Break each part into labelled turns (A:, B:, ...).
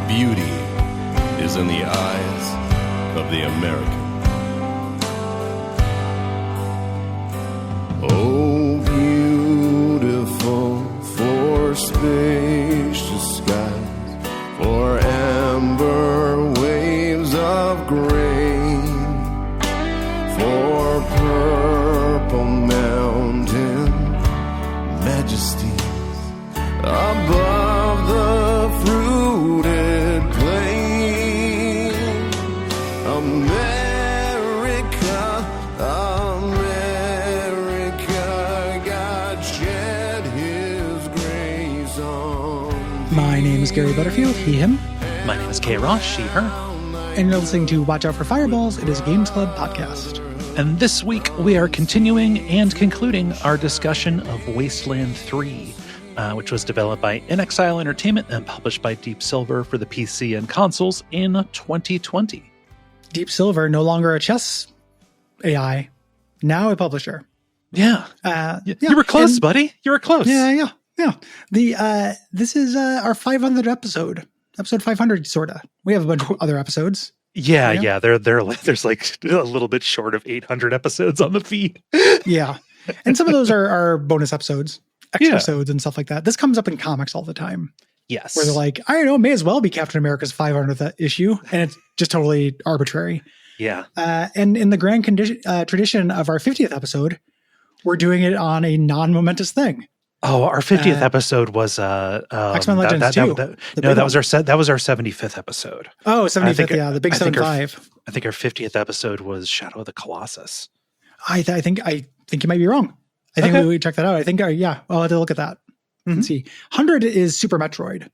A: Beauty is in the eyes of the American. Oh, beautiful for spacious skies, for amber waves of grain, for purple mountain majesties above the fruited plain. America, America, God shed his grace on.
B: My name is Gary Butterfield, he, him.
C: My name is Kay Ross, she, her.
B: And you're listening to Watch Out for Fireballs. It is a Games Club podcast.
C: And this week we are continuing and concluding our discussion of Wasteland 3, which was developed by In Exile Entertainment and published by Deep Silver for the PC and consoles in 2020.
B: Deep Silver, no longer a chess AI, now a publisher.
C: Yeah. You were close, buddy. You were close.
B: Yeah. This is our 500th episode. Episode 500, sorta. We have a bunch of other episodes.
C: Yeah. There's like a little bit short of 800 episodes on the feed.
B: Yeah. And some of those are bonus episodes, extra episodes and stuff like that. This comes up in comics all the time.
C: Yes.
B: Where they're like, I don't know, may as well be Captain America's 500th issue. And it's just totally arbitrary.
C: Yeah.
B: And in the grand tradition of our 50th episode, we're doing it on a non-momentous thing.
C: Oh, our 50th episode was
B: X-Men Legends 2.
C: That was our 75th episode.
B: Oh, 75th, the big 75.
C: I think our 50th episode was Shadow of the Colossus.
B: I think you might be wrong. I think we check that out. I think I'll have to look at that. Let's see. 100 is Super Metroid.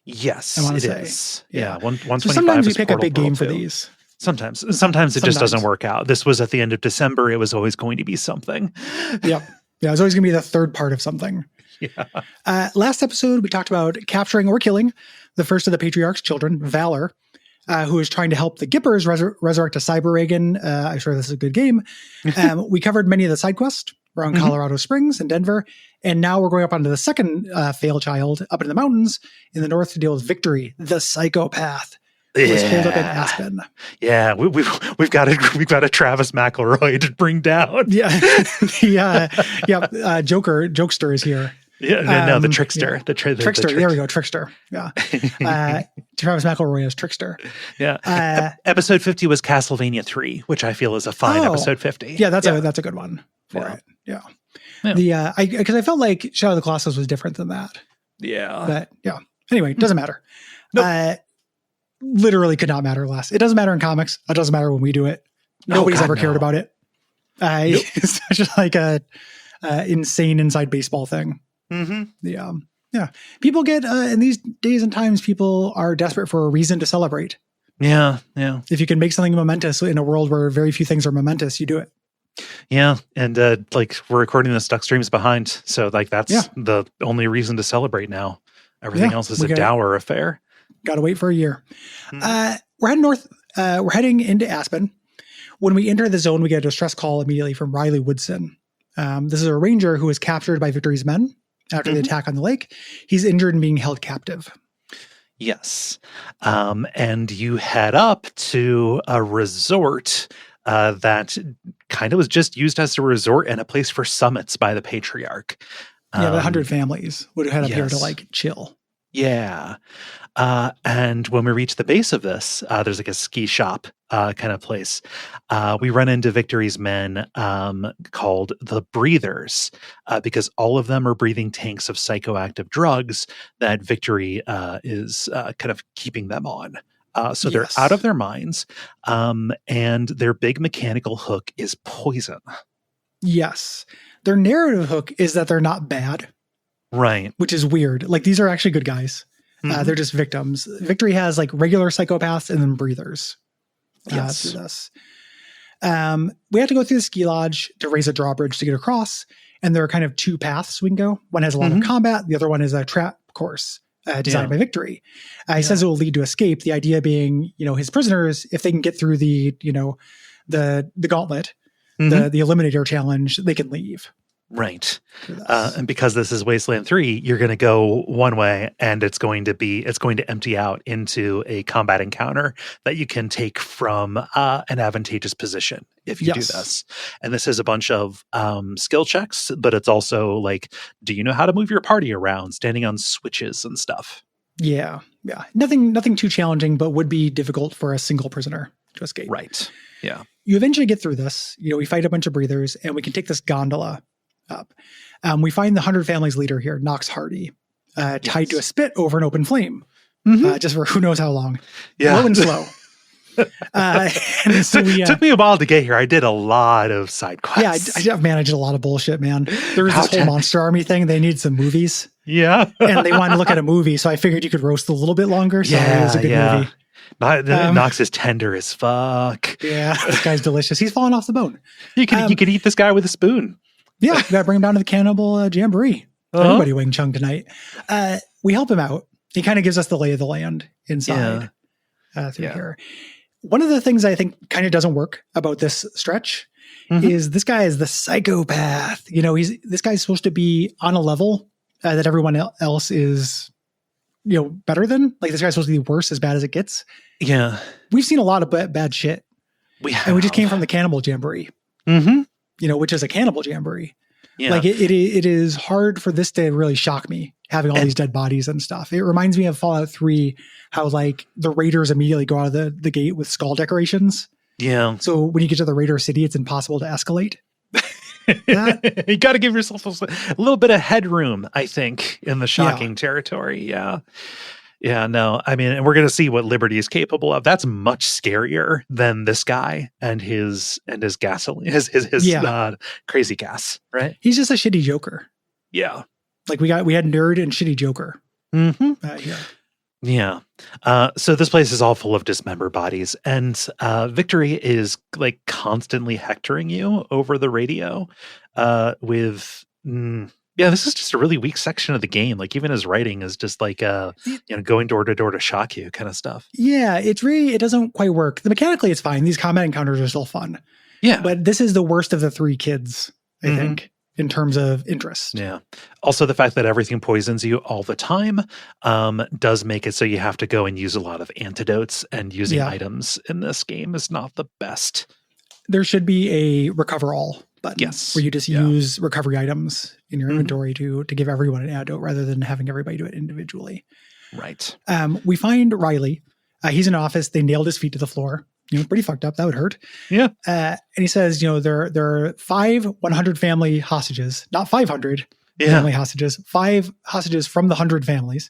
C: Yes,
B: I want to
C: say.
B: Is.
C: Yeah. 125
B: so sometimes
C: is
B: you pick
C: Portal
B: a big game
C: World
B: for
C: 2.
B: these.
C: Sometimes it just doesn't work out. This was at the end of December. It was always going to be something.
B: Yep. Yeah, it's always going to be the third part of something.
C: Yeah.
B: Last episode, we talked about capturing or killing the first of the Patriarch's children, Valor, who is trying to help the Gippers resurrect a Cyber Reagan. I'm sure this is a good game. We covered many of the side quests around Colorado Springs and Denver. And now we're going up onto the second fail child up in the mountains in the north to deal with Victory, the Psychopath. Was pulled up in Aspen.
C: Yeah, we've got a Travis McElroy to bring down.
B: Yeah, Jokester is here.
C: Yeah, no, the Trickster.
B: Yeah. Trickster. There we go, Trickster. Yeah, Travis McElroy is Trickster.
C: Yeah. Episode 50 was Castlevania 3, which I feel is a fine episode 50.
B: Yeah, that's a good one for it. Yeah. Because I felt like Shadow of the Colossus was different than that.
C: Yeah.
B: But anyway, it doesn't matter.
C: Nope.
B: Literally could not matter less. It doesn't matter in comics. It doesn't matter when we do it. Nobody's ever cared about it. It's just like a insane inside baseball thing.
C: Mm-hmm.
B: Yeah. People get in these days and times, people are desperate for a reason to celebrate.
C: Yeah.
B: If you can make something momentous in a world where very few things are momentous, you do it.
C: Yeah, and like we're recording this, Duckstream's behind, so like that's the only reason to celebrate now. Everything else is a dour affair.
B: Got to wait for a year. We're heading north. We're heading into Aspen. When we enter the zone, we get a distress call immediately from Riley Woodson. This is a ranger who was captured by Victory's men after the attack on the lake. He's injured and being held captive.
C: Yes. And you head up to a resort that kind of was just used as a resort and a place for summits by the Patriarch.
B: The 100 families would head up here to like chill.
C: Yeah. And when we reach the base of this, there's like a ski shop kind of place. We run into Victory's men called the Breathers because all of them are breathing tanks of psychoactive drugs that Victory is kind of keeping them on. So they're out of their minds. And their big mechanical hook is poison.
B: Yes. Their narrative hook is that they're not bad.
C: Right.
B: Which is weird. Like, these are actually good guys. They're just victims. Victory has like regular psychopaths and then breathers.
C: Yes.
B: Through this. We have to go through the ski lodge to raise a drawbridge to get across. And there are kind of two paths we can go. One has a lot of combat. The other one is a trap course designed by Victory. He says it will lead to escape. The idea being, his prisoners, if they can get through the gauntlet, the Eliminator challenge, they can leave.
C: Right. And because this is Wasteland 3, you're going to go one way and it's going to empty out into a combat encounter that you can take from an advantageous position if you do this. And this is a bunch of skill checks, but it's also like, do you know how to move your party around, standing on switches and stuff?
B: Yeah. Yeah. Nothing too challenging, but would be difficult for a single prisoner to escape.
C: Right. Yeah.
B: You eventually get through this. We fight a bunch of breathers and we can take this gondola up. We find the 100 Families leader here, Knox Hardy, tied to a spit over an open flame, just for who knows how long. Low and slow. And so it
C: took me a while to get here. I did a lot of side quests.
B: Yeah, I've managed a lot of bullshit, man. There was this whole monster army thing. They needed some movies.
C: Yeah.
B: And they wanted to look at a movie, so I figured you could roast a little bit longer. So it was a good movie.
C: Knox is tender as fuck.
B: Yeah, this guy's delicious. He's falling off the bone.
C: You could eat this guy with a spoon.
B: Yeah, we got to bring him down to the Cannibal Jamboree. Everybody Wing Chun tonight. We help him out. He kind of gives us the lay of the land inside through here. One of the things I think kind of doesn't work about this stretch is this guy is the psychopath. This guy's supposed to be on a level that everyone else is, better than. Like, this guy's supposed to be worse, as bad as it gets.
C: Yeah.
B: We've seen a lot of bad shit. And we just came from the Cannibal Jamboree. Which is a cannibal jamboree. Yeah. Like it is hard for this to really shock me, having all these dead bodies and stuff. It reminds me of Fallout 3, how like the raiders immediately go out of the gate with skull decorations.
C: Yeah.
B: So when you get to the raider city, it's impossible to escalate.
C: You got to give yourself a little bit of headroom, I think, in the shocking territory. Yeah. Yeah, no, I mean, and we're going to see what Liberty is capable of. That's much scarier than this guy and his gasoline, his crazy gas, right?
B: He's just a shitty Joker.
C: Yeah.
B: Like we had nerd and shitty Joker.
C: Yeah. So this place is all full of dismembered bodies, and Victory is like constantly hectoring you over the radio with... Yeah, this is just a really weak section of the game. Like, even his writing is just like, going door to door to shock you kind of stuff.
B: Yeah, it doesn't quite work. Mechanically, it's fine. These combat encounters are still fun.
C: Yeah.
B: But this is the worst of the three kids, I think, in terms of interest.
C: Yeah. Also, the fact that everything poisons you all the time does make it so you have to go and use a lot of antidotes, and using items in this game is not the best.
B: There should be a recover all button where you just use recovery items in your inventory to give everyone an antidote rather than having everybody do it individually.
C: Right.
B: We find Riley. He's in an office. They nailed his feet to the floor. Pretty fucked up. That would hurt.
C: Yeah.
B: And he says, there are 5 100 family hostages, not 500 family hostages, 5 hostages from the 100 families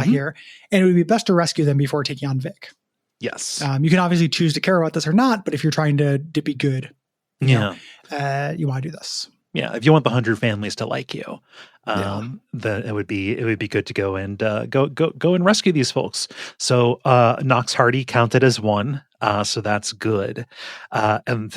B: here. And it would be best to rescue them before taking on Vic.
C: Yes.
B: You can obviously choose to care about this or not, but if you're trying to be good, you want to do this.
C: Yeah, if you want the 100 families to like you, then it would be good to go and go and rescue these folks. So Knox Hardy counted as one, so that's good. And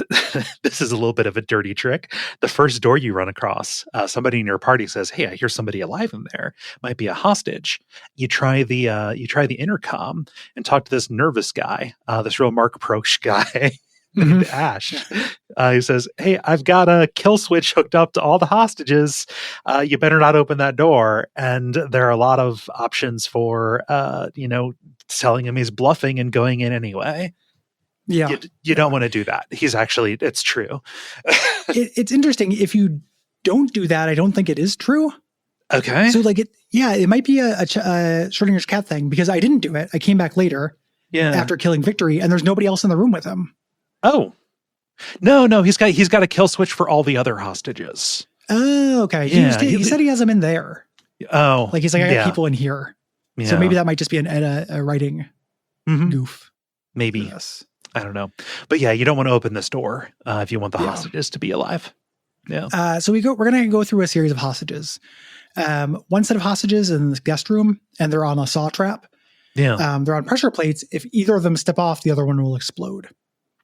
C: this is a little bit of a dirty trick. The first door you run across, somebody in your party says, "Hey, I hear somebody alive in there. Might be a hostage." You try the intercom and talk to this nervous guy, this real Mark Proch guy. Named Ash. He says, "Hey, I've got a kill switch hooked up to all the hostages. You better not open that door." And there are a lot of options for, telling him he's bluffing and going in anyway.
B: Yeah.
C: You don't want to do that. It's true.
B: It's interesting. If you don't do that, I don't think it is true.
C: Okay.
B: So it might be a Schrodinger's cat thing, because I didn't do it. I came back later after killing Victory, and there's nobody else in the room with him.
C: Oh, no, he's got a kill switch for all the other hostages.
B: Oh, okay. He said he has them in there.
C: Oh,
B: he's like, I got people in here. Yeah. So maybe that might just be a writing goof.
C: Maybe.
B: Yes.
C: I don't know. But yeah, you don't want to open this door if you want the hostages to be alive. Yeah.
B: So we're going to go through a series of hostages. One set of hostages in the guest room, and they're on a saw trap.
C: Yeah.
B: They're on pressure plates. If either of them step off, the other one will explode.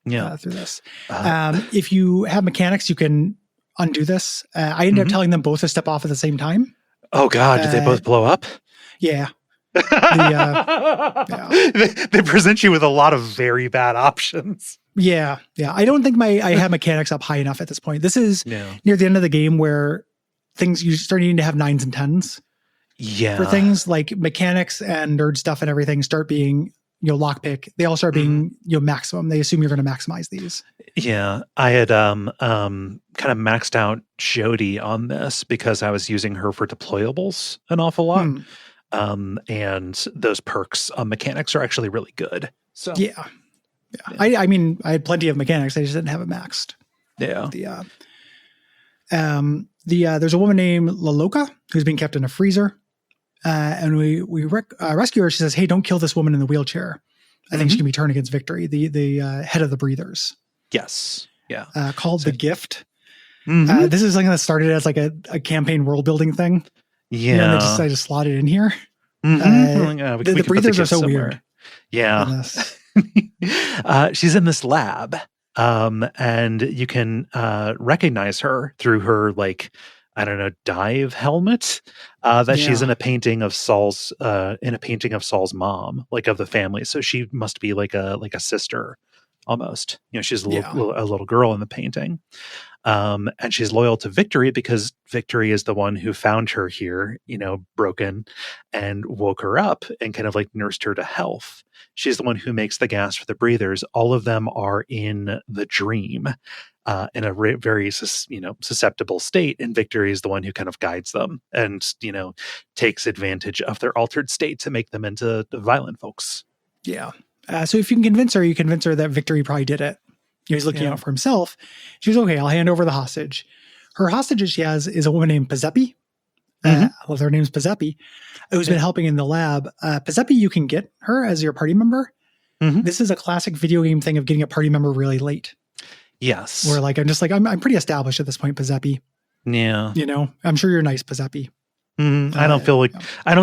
B: Through this. If you have mechanics, you can undo this. I ended up telling them both to step off at the same time.
C: Oh God, did they both blow up?
B: Yeah.
C: They present you with a lot of very bad options.
B: Yeah. I don't think I have mechanics up high enough at this point. This is near the end of the game where things you start needing to have 9s and 10s.
C: Yeah.
B: For things like mechanics and nerd stuff and everything start being, lockpick. They all start being, maximum. They assume you're going to maximize these.
C: Yeah. I had kind of maxed out Jody on this because I was using her for deployables an awful lot. And those perks on mechanics are actually really good. So
B: yeah. I mean, I had plenty of mechanics. I just didn't have it maxed.
C: Yeah.
B: There's a woman named Laloka who's being kept in a freezer. And we rescue her. She says, "Hey, don't kill this woman in the wheelchair. I think she can be turned against Victory, the head of the Breathers."
C: Yes. Yeah.
B: Called The Gift. This is something that started as like a campaign world building thing.
C: Yeah.
B: And they just slotted in here.
C: The
B: Breathers are so weird.
C: Yeah. She's in this lab. And you can recognize her through her dive helmet that she's in a painting of Saul's mom, like of the family. So she must be like a sister almost. She's a little girl in the painting. And she's loyal to Victory because Victory is the one who found her here, broken, and woke her up and kind of like nursed her to health. She's the one who makes the gas for the breathers. All of them are in the dream, in a very, susceptible state. And Victory is the one who kind of guides them and, takes advantage of their altered state to make them into violent folks.
B: Yeah. So if you can convince her that Victory probably did it. He's looking out for himself. She's okay. I'll hand over the hostage. Her hostage she has is a woman named Pazeppi. I love her name's Pazeppi, who's been helping in the lab. Pazeppi, you can get her as your party member. This is a classic video game thing of getting a party member really late.
C: Yes.
B: Where I'm pretty established at this point, Pazeppi.
C: Yeah.
B: I'm sure you're nice, Pazeppi.
C: I don't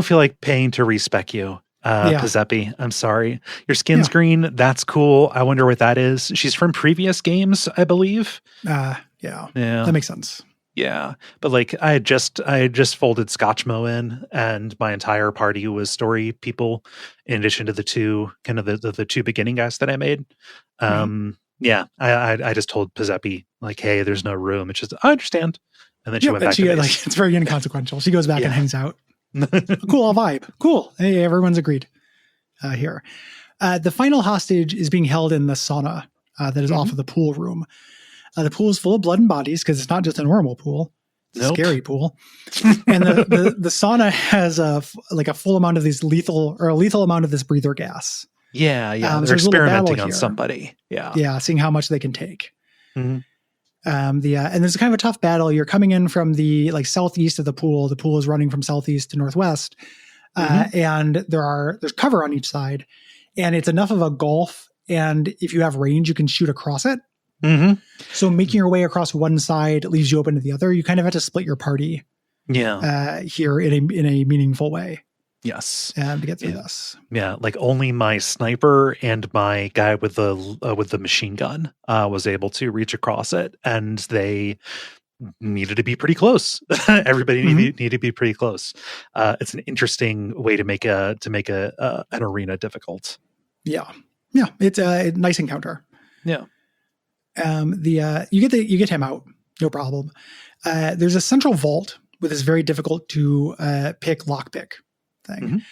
C: feel like paying to respec you. Pazeppi, I'm sorry. Your skin's green. That's cool. I wonder what that is. She's from previous games, I believe.
B: Yeah. That makes sense.
C: Yeah. But I had just folded Scotchmo in, and my entire party was story people, in addition to the two the two beginning guys that I made. Yeah. I just told Pazeppi, hey, there's no room. It's just, I understand. And then she went back to base.
B: It's very inconsequential. She goes back and hangs out. Cool vibe. Cool. Hey, everyone's agreed here. The final hostage is being held in the sauna that is off of the pool room. The pool is full of blood and bodies because it's not just a normal pool. It's a scary pool. And the sauna has a full amount of these lethal amount of this breather gas.
C: Yeah. They're experimenting on somebody.
B: Yeah, seeing how much they can take. And there's kind of a tough battle. You're coming in from the southeast of the pool. The pool is running from southeast to northwest, and there's cover on each side, and it's enough of a gulf. And if you have range, you can shoot across it. So making your way across one side leaves you open to the other. You kind of have to split your party. Here in a meaningful way.
C: Yes.
B: To get through this.
C: Yeah. Only my sniper and my guy with the machine gun was able to reach across it, and they needed to be pretty close. Everybody needed to be pretty close. It's an interesting way to make an arena difficult. Yeah.
B: It's a nice encounter.
C: Yeah.
B: You get him out. No problem. There's a central vault with this very difficult to pick lockpick thing,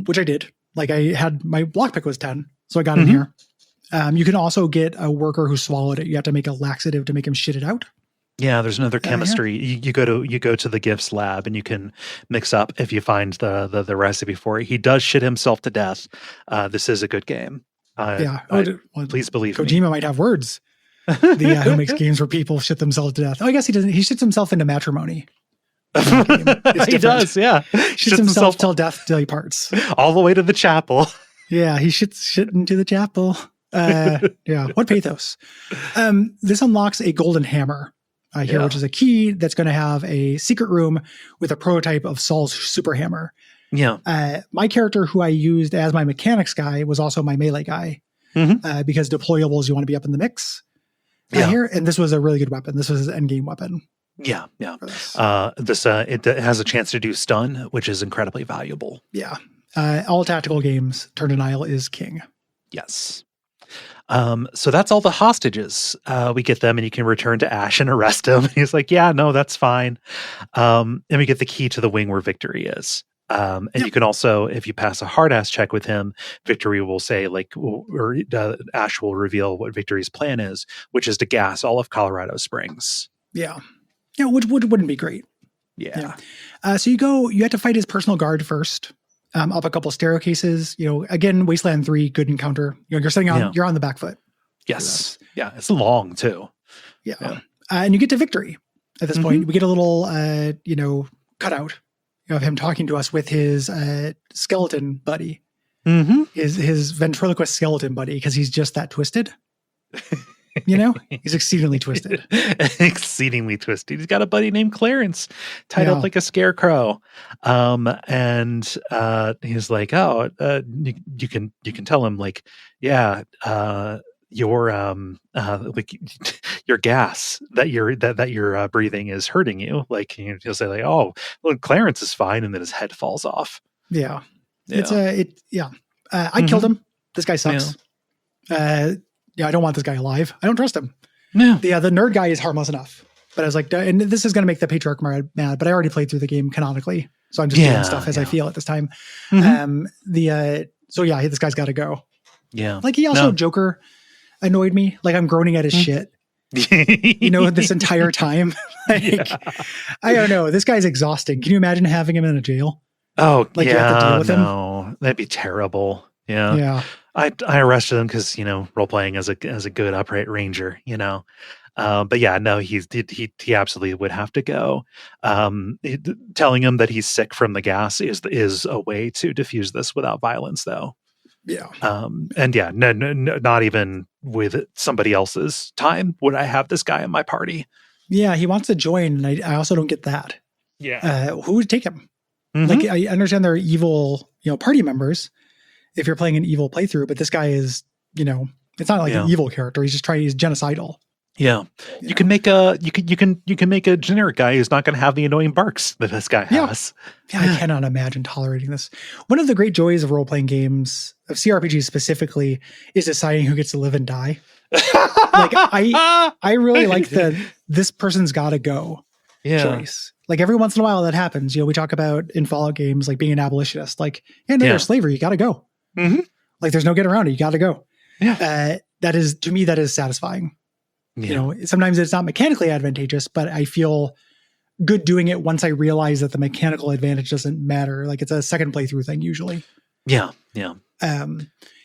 B: which I did. I had my lockpick was 10, so I got in here. You can also get a worker who swallowed it. You have to make a laxative to make him shit it out.
C: Yeah, there's another chemistry. You go to the gifts lab and you can mix up if you find the recipe for it. He does shit himself to death. This is a good game. Please believe me.
B: Kojima might have words. Who makes games where people shit themselves to death? Oh, I guess he doesn't. He shits himself into matrimony.
C: He does, yeah.
B: Shits himself till death till he parts.
C: All the way to the chapel.
B: Yeah, he shit into the chapel. Yeah, what pathos. This unlocks a golden hammer here,
C: Yeah.
B: which is a key that's going to have a secret room with a prototype of Saul's super hammer.
C: Yeah.
B: My character, who I used as my mechanics guy, was also my melee guy because deployables, you want to be up in the mix here. And this was a really good weapon. This was his endgame weapon.
C: Yeah.
B: For this.
C: It has a chance to do stun, which is incredibly valuable.
B: Yeah. All tactical games, turn denial is king.
C: Yes. So that's all the hostages. We get them and you can return to Ash and arrest him. And he's like, yeah, no, that's fine. And we get the key to the wing where Victory is. And you can also, if you pass a hard ass check with him, Victory will say Ash will reveal what Victory's plan is, which is to gas all of Colorado Springs.
B: Yeah. Yeah, which wouldn't be great.
C: Yeah.
B: So you have to fight his personal guard first, up a couple staircases. Again, Wasteland 3, good encounter. You're sitting on, you're on the back foot.
C: Yes. Yeah. It's long too.
B: Yeah. And you get to Victory at this point. We get a little, cutout of him talking to us with his skeleton buddy, his ventriloquist skeleton buddy, because he's just that twisted. He's exceedingly twisted.
C: Exceedingly twisted. He's got a buddy named Clarence tied up like a scarecrow. And he's like, oh, you can tell him like, yeah, your gas that you're breathing is hurting you. Like he'll say like, oh, well, Clarence is fine, and then his head falls off. Yeah.
B: I killed him. This guy sucks. I don't want this guy alive. I don't trust him.
C: No.
B: The nerd guy is harmless enough. But I was like, and this is going to make the Patriarch mad, but I already played through the game canonically. So I'm just doing stuff as I feel at this time. This guy's got to go.
C: Yeah.
B: Like he also, Joker annoyed me. Like I'm groaning at his shit, this entire time. I don't know. This guy's exhausting. Can you imagine having him in a jail?
C: Oh,
B: you have to deal with him?
C: That'd be terrible. Yeah.
B: Yeah.
C: I arrested him because, role playing as a good upright ranger, but yeah, no, he absolutely would have to go. Telling him that he's sick from the gas is a way to diffuse this without violence, though.
B: Yeah.
C: No, not even with somebody else's time would I have this guy in my party.
B: Yeah, he wants to join, and I also don't get that.
C: Yeah.
B: Who would take him? Like I understand they're evil, party members if you're playing an evil playthrough, but this guy is, it's not like an evil character. He's genocidal.
C: Yeah. You can make a generic guy who's not going to have the annoying barks that this guy has.
B: Yeah, I cannot imagine tolerating this. One of the great joys of role-playing games, of CRPGs specifically, is deciding who gets to live and die. Like I really like this person's got to go choice. Like every once in a while that happens. We talk about in Fallout games like being an abolitionist. Like, there's slavery, you got to go. Like there's no getting around it. You got to go.
C: Yeah.
B: That is satisfying.
C: Yeah.
B: Sometimes it's not mechanically advantageous, but I feel good doing it once I realize that the mechanical advantage doesn't matter. Like it's a second playthrough thing usually.
C: Yeah. Yeah.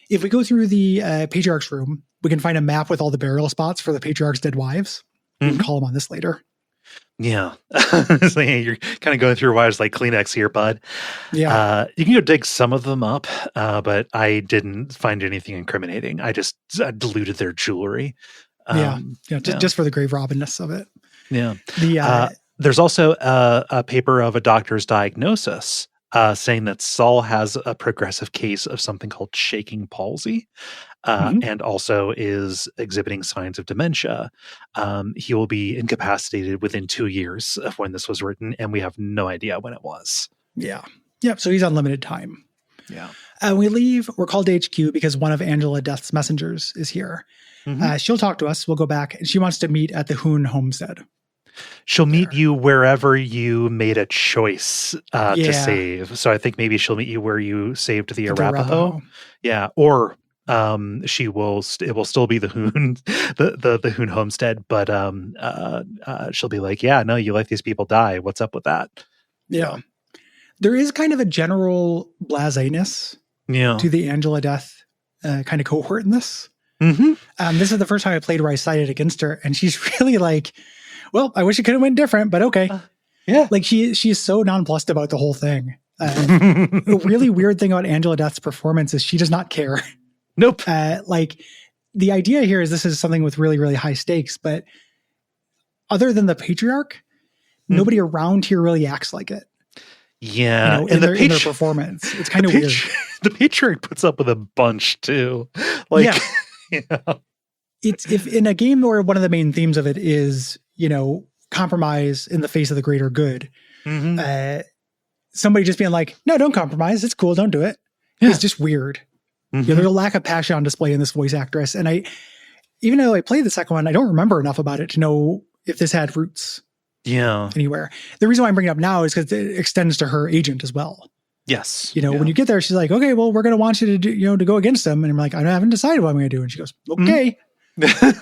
B: If we go through the Patriarch's room, we can find a map with all the burial spots for the Patriarch's dead wives. We can call them on this later.
C: Yeah. So, you're kind of going through wires like Kleenex here, bud.
B: Yeah.
C: You can go dig some of them up, but I didn't find anything incriminating. I just diluted their jewelry.
B: Just for the grave robbingness of it.
C: Yeah. There's also a paper of a doctor's diagnosis saying that Saul has a progressive case of something called shaking palsy, and also is exhibiting signs of dementia. He will be incapacitated within 2 years of when this was written, and we have no idea when it was.
B: Yeah. Yep. So he's on limited time.
C: Yeah.
B: We leave. We're called to HQ because one of Angela Death's messengers is here. She'll talk to us. We'll go back. And she wants to meet at the Hoon homestead.
C: She'll meet you wherever you made a choice to save. So I think maybe she'll meet you where you saved the Arapaho. Yeah. Or it will still be the Hoon, the Hoon homestead, but she'll be like, yeah, no, you let these people die. What's up with that?
B: Yeah. There is kind of a general blaseness to the Angela Death kind of cohort in this. This is the first time I played where I sided against her, and she's really like, well, I wish it could have went different, but okay.
C: Yeah.
B: Like she's so nonplussed about the whole thing. A really weird thing about Angela Death's performance is she does not care.
C: Nope.
B: Like the idea here is this is something with really, really high stakes, but other than the patriarch, nobody around here really acts like it.
C: Yeah.
B: In their performance. It's kind of weird.
C: The patriarch puts up with a bunch too. Like,
B: yeah.
C: Yeah.
B: It's if in a game where one of the main themes of it is, compromise in the face of the greater good, somebody just being like, no, don't compromise. It's cool. Don't do it. Yeah. It's just weird. There's a lack of passion on display in this voice actress. And even though I played the second one, I don't remember enough about it to know if this had roots anywhere. The reason why I'm bringing it up now is because it extends to her agent as well.
C: Yes.
B: When you get there, she's like, okay, well, we're going to want you to do, to go against them. And I'm like, I haven't decided what I'm going to do. And she goes, okay,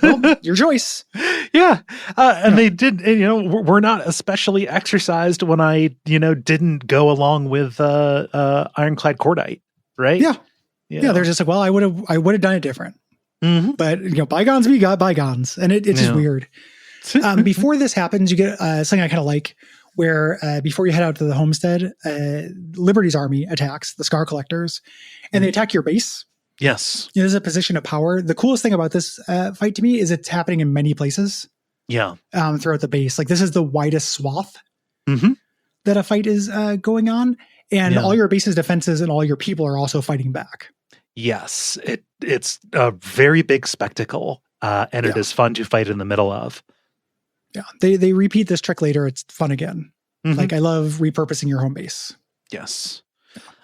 B: well, your choice.
C: Yeah. And they did, we're not especially exercised when I, didn't go along with Ironclad Cordite. Right.
B: Yeah. Yeah. They're just like, well, I would have done it different, but bygones be bygones. And it's just weird. Before this happens, you get something I kind of like, where before you head out to the homestead, Liberty's army attacks the Scar Collectors, and they attack your base.
C: Yes.
B: This is a position of power. The coolest thing about this fight to me is it's happening in many places.
C: Yeah.
B: Throughout the base. Like this is the widest swath that a fight is going on, and all your base's defenses and all your people are also fighting back.
C: Yes. It's a very big spectacle, and it is fun to fight in the middle of.
B: Yeah, they repeat this trick later. It's fun again. Like I love repurposing your home base.
C: Yes.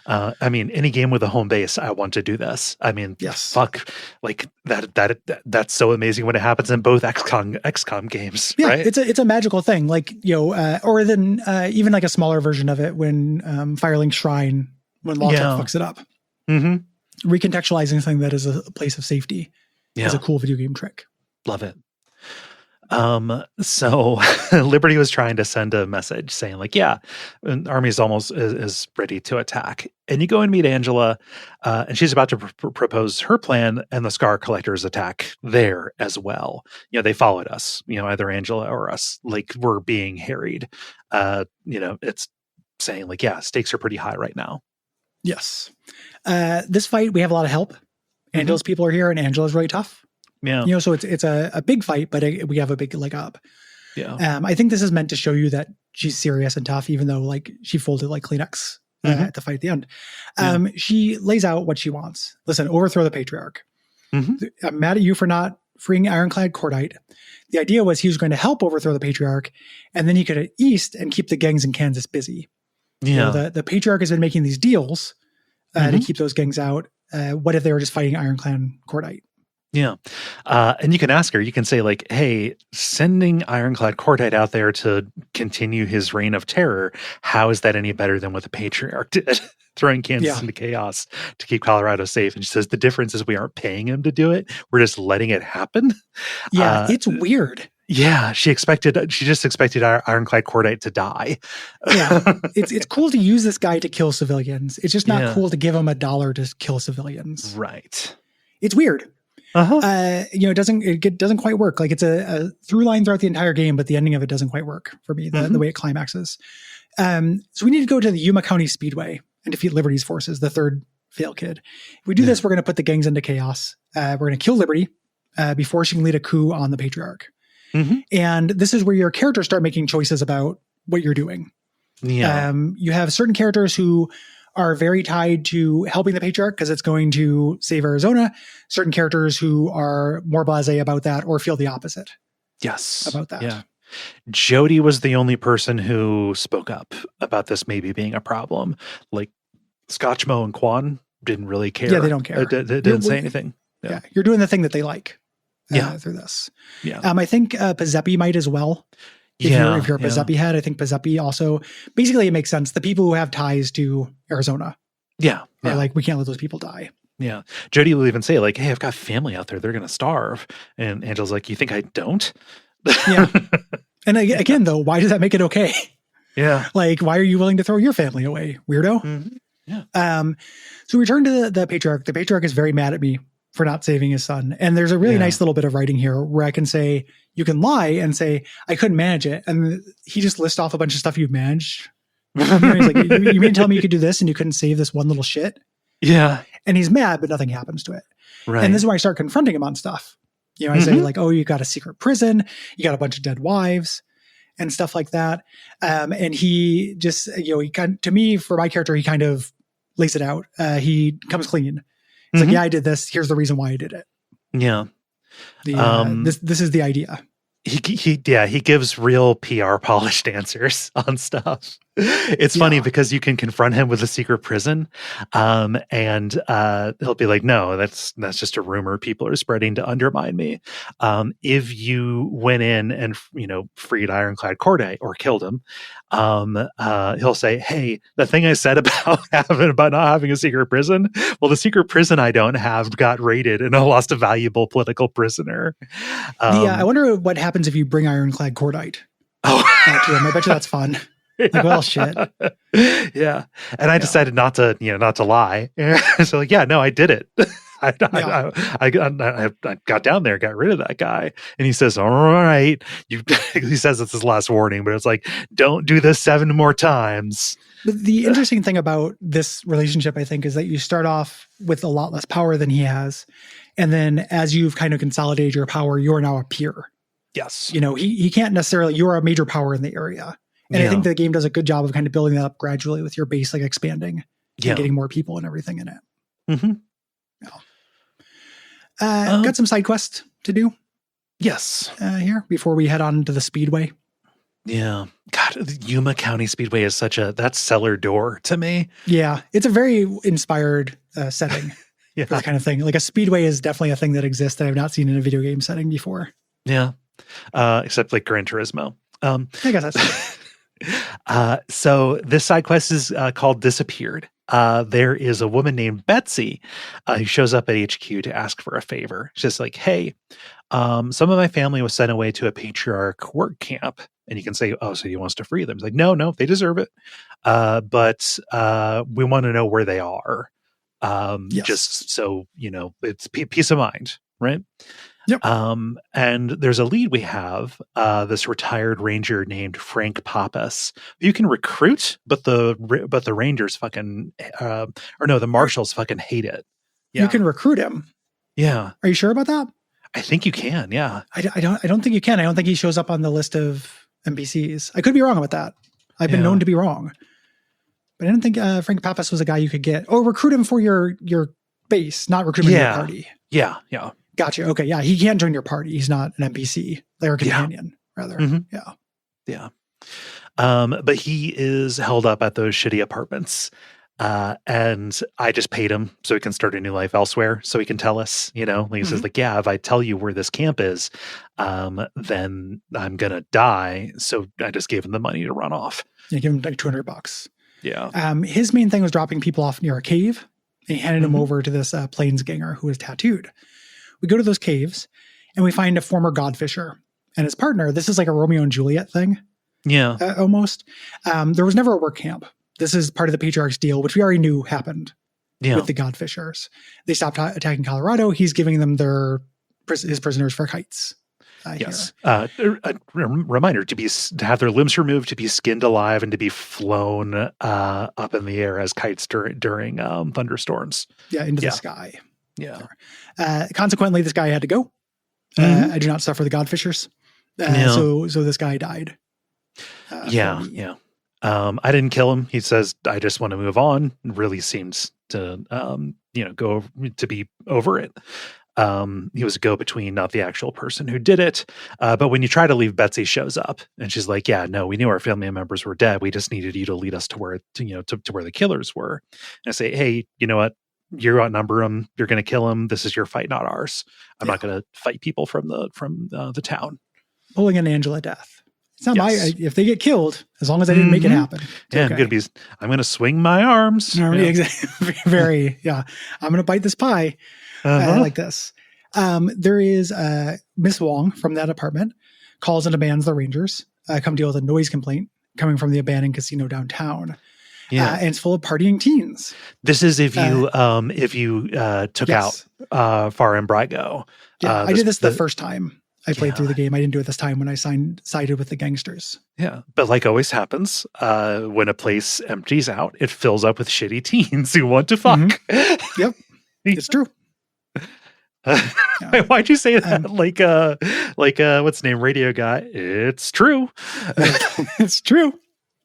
C: Any game with a home base, I want to do this.
B: Yes.
C: Fuck, like that's so amazing when it happens in both XCOM games.
B: Yeah,
C: right?
B: It's a magical thing. Like or then even like a smaller version of it when Firelink Shrine when Lawtech fucks it up. Recontextualizing something that is a place of safety is a cool video game trick.
C: Love it. So Liberty was trying to send a message saying like, an army is almost is ready to attack. And you go and meet Angela, and she's about to propose her plan, and the Scar Collectors attack there as well. They followed us, either Angela or us, like we're being harried. It's saying like, stakes are pretty high right now.
B: Yes. This fight, we have a lot of help. Angela's people are here, and Angela's really tough.
C: Yeah.
B: So it's a big fight, but we have a big leg up.
C: Yeah.
B: I think this is meant to show you that she's serious and tough, even though like she folded like Kleenex at the fight at the end. She lays out what she wants. Listen, overthrow the patriarch. I'm mad at you for not freeing Ironclad Cordite. The idea was he was going to help overthrow the patriarch, and then he could head east and keep the gangs in Kansas busy.
C: Yeah.
B: The patriarch has been making these deals to keep those gangs out. What if they were just fighting Ironclad Cordite?
C: Yeah. And you can ask her, you can say like, hey, sending Ironclad Cordite out there to continue his reign of terror, how is that any better than what the patriarch did? Throwing Kansas into chaos to keep Colorado safe. And she says, the difference is we aren't paying him to do it. We're just letting it happen.
B: Yeah, it's weird.
C: Yeah, she just expected Ironclad Cordite to die.
B: Yeah, it's cool to use this guy to kill civilians. It's just not cool to give him $1 to kill civilians.
C: Right.
B: It's weird. It doesn't quite work. Like it's a through line throughout the entire game, but the ending of it doesn't quite work for me, the way it climaxes. So we need to go to the Yuma County Speedway and defeat Liberty's forces, the third fail kid. If we do this, we're going to put the gangs into chaos. We're going to kill Liberty before she can lead a coup on the patriarch. And this is where your characters start making choices about what you're doing. Yeah. You have certain characters who are very tied to helping the patriarch because it's going to save Arizona. Certain characters who are more blasé about that or feel the opposite.
C: Yes.
B: About that.
C: Yeah. Jody was the only person who spoke up about this maybe being a problem. Like Scotchmo and Quan didn't really care.
B: Yeah, they don't care.
C: They didn't say anything.
B: Yeah. You're doing the thing that they like through this.
C: Yeah.
B: I think Pizzepi might as well. If you're a Pizzepi head, I think Pizzepi also, basically it makes sense. The people who have ties to Arizona are like, we can't let those people die.
C: Yeah. Jody will even say like, hey, I've got family out there. They're going to starve. And Angela's like, you think I don't?
B: Yeah. And again, though, why does that make it okay?
C: Yeah.
B: Like, why are you willing to throw your family away, weirdo?
C: Yeah.
B: So we return to the patriarch. The patriarch is very mad at me for not saving his son. And there's a really nice little bit of writing here where I can say, you can lie and say, I couldn't manage it. And he just lists off a bunch of stuff you've managed You know, he's like, you mean to tell me you could do this and you couldn't save this one little shit?
C: Yeah.
B: And he's mad, but nothing happens to it.
C: Right.
B: And this is why I start confronting him on stuff. You know, I say like, oh, you got a secret prison, you got a bunch of dead wives and stuff like that. And he just, you know, he to me, for my character, he kind of lays it out. He comes clean. He's like, yeah, I did this. Here's the reason why I did it.
C: Yeah.
B: This is the idea.
C: He gives real PR polished answers on stuff. It's funny because you can confront him with a secret prison, and he'll be like, "No, that's just a rumor people are spreading to undermine me." If you went in and freed Ironclad Corday or killed him, he'll say, "Hey, the thing I said about not having a secret prison, well, the secret prison I don't have got raided and I lost a valuable political prisoner."
B: I wonder what happens if you bring Ironclad Cordite. To him. I bet you that's fun. Like, well, shit.
C: Yeah. And I decided not to lie. So like, yeah, no, I did it. I got down there, got rid of that guy. And he says, all right. He says it's his last warning, but it's like, don't do this 7 more times.
B: But the interesting thing about this relationship, I think, is that you start off with a lot less power than he has. And then as you've kind of consolidated your power, you're now a peer.
C: Yes.
B: You know, he can't necessarily, you're a major power in the area. And I think the game does a good job of kind of building that up gradually with your base, like expanding and getting more people and everything in it.
C: Mm-hmm.
B: Got some side quests to do.
C: Yes.
B: Here before we head on to the Speedway.
C: Yeah. God, the Yuma County Speedway is that's cellar door to me. Yeah.
B: It's a very inspired setting for that kind of thing. Like a Speedway is definitely a thing that exists that I've not seen in a video game setting before.
C: Yeah. Except like Gran Turismo.
B: I guess that's
C: so this side quest is called Disappeared. There is a woman named Betsy who shows up at HQ to ask for a favor. She's just like, hey, some of my family was sent away to a patriarch work camp. And you can say, oh, so he wants to free them. It's like, no, they deserve it. But we want to know where they are. Just so, it's peace of mind, right?
B: Yep.
C: And there's a lead we have, this retired ranger named Frank Pappas. You can recruit, but the rangers the marshals fucking hate it. Yeah.
B: You can recruit him.
C: Yeah.
B: Are you sure about that?
C: I think you can. Yeah.
B: I don't think you can. I don't think he shows up on the list of NPCs. I could be wrong about that. I've been known to be wrong, but I don't think Frank Pappas was a guy you could get or recruit him for your base, not recruit him in your party.
C: Yeah. Yeah.
B: Gotcha. Okay. Yeah. He can't join your party. He's not an NPC. They're a companion, rather.
C: Mm-hmm.
B: Yeah.
C: Yeah. But he is held up at those shitty apartments. And I just paid him so he can start a new life elsewhere. So he can tell us, he says like, yeah, if I tell you where this camp is, then I'm going to die. So I just gave him the money to run off.
B: You give him like $200.
C: Yeah.
B: His main thing was dropping people off near a cave and he handed him over to this plainsganger who was tattooed. We go to those caves and we find a former godfisher and his partner. This is like a Romeo and Juliet thing.
C: Yeah.
B: Almost. There was never a work camp. This is part of the Patriarch's deal, which we already knew happened with the godfishers. They stopped attacking Colorado. He's giving them his prisoners for kites.
C: Yes. A reminder to have their limbs removed, to be skinned alive, and to be flown up in the air as kites during thunderstorms.
B: Yeah, into the sky.
C: Yeah.
B: Consequently, this guy had to go. I do not suffer the godfishers. So this guy died.
C: Yeah. I didn't kill him. He says, I just want to move on. Really seems to, go to be over it. He was a go-between, not the actual person who did it. But when you try to leave, Betsy shows up and she's like, yeah, no, we knew our family members were dead. We just needed you to lead us to where the killers were. And I say, hey, you know what? You outnumber them. You're going to kill them. This is your fight, not ours. I'm not going to fight people from the town.
B: Pulling an Angela death. It's not if they get killed, as long as I didn't make it happen.
C: Yeah, okay. I'm going to swing my arms.
B: Exactly. Very, I'm going to bite this pie like this. There is Miss Wong from that apartment calls and demands the Rangers come deal with a noise complaint coming from the abandoned casino downtown. Yeah, and it's full of partying teens.
C: This is if you took out Far and Brago.
B: Yeah, I did this the first time. I played through the game. I didn't do it this time when I sided with the gangsters.
C: Yeah. But like always happens, when a place empties out, it fills up with shitty teens who want to fuck.
B: Yep. It's true. Yeah.
C: Why'd you say that? What's his name? Radio guy. It's true.
B: It's true.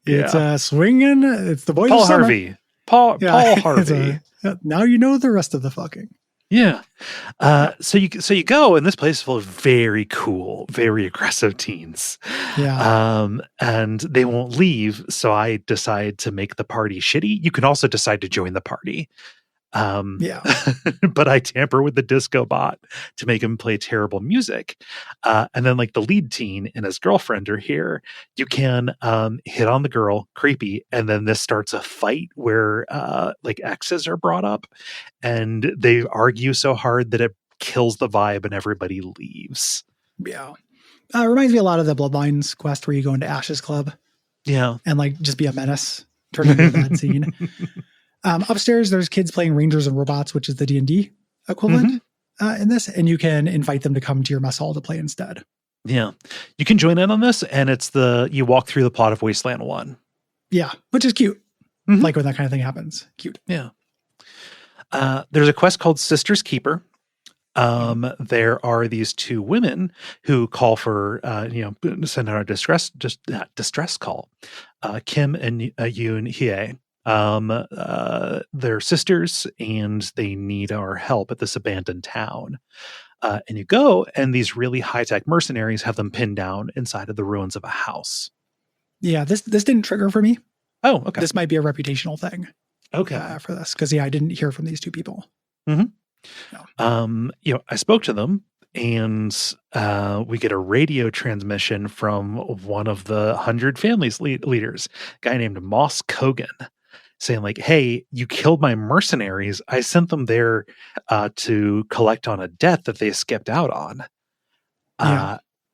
B: It's swinging. It's the boy.
C: Paul Harvey. Paul Harvey.
B: Now you know the rest of the fucking.
C: Yeah. So you go, and this place is full of very cool, very aggressive teens.
B: Yeah.
C: And they won't leave. So I decide to make the party shitty. You can also decide to join the party. But I tamper with the disco bot to make him play terrible music. And then like the lead teen and his girlfriend are here. You can hit on the girl, creepy, and then this starts a fight where like exes are brought up and they argue so hard that it kills the vibe and everybody leaves.
B: Yeah. It reminds me a lot of the Bloodlines quest where you go into Ash's Club.
C: Yeah.
B: And like just be a menace, turn into a bad scene. Upstairs, there's kids playing Rangers and Robots, which is the D&D equivalent in this, and you can invite them to come to your mess hall to play instead.
C: Yeah. You can join in on this, and you walk through the plot of Wasteland 1.
B: Yeah, which is cute. Like when that kind of thing happens. Cute.
C: Yeah. There's a quest called Sister's Keeper. There are these two women who call for, send out a distress call. Kim and Yoon Hye. They're sisters and they need our help at this abandoned town. And you go, and these really high-tech mercenaries have them pinned down inside of the ruins of a house.
B: Yeah, this didn't trigger for me.
C: Oh, okay.
B: This might be a reputational thing.
C: Okay.
B: For this, because I didn't hear from these two people.
C: I spoke to them, and we get a radio transmission from one of the 100 Families leaders, a guy named Moss Kogan, saying like, hey, you killed my mercenaries. I sent them there to collect on a debt that they skipped out on.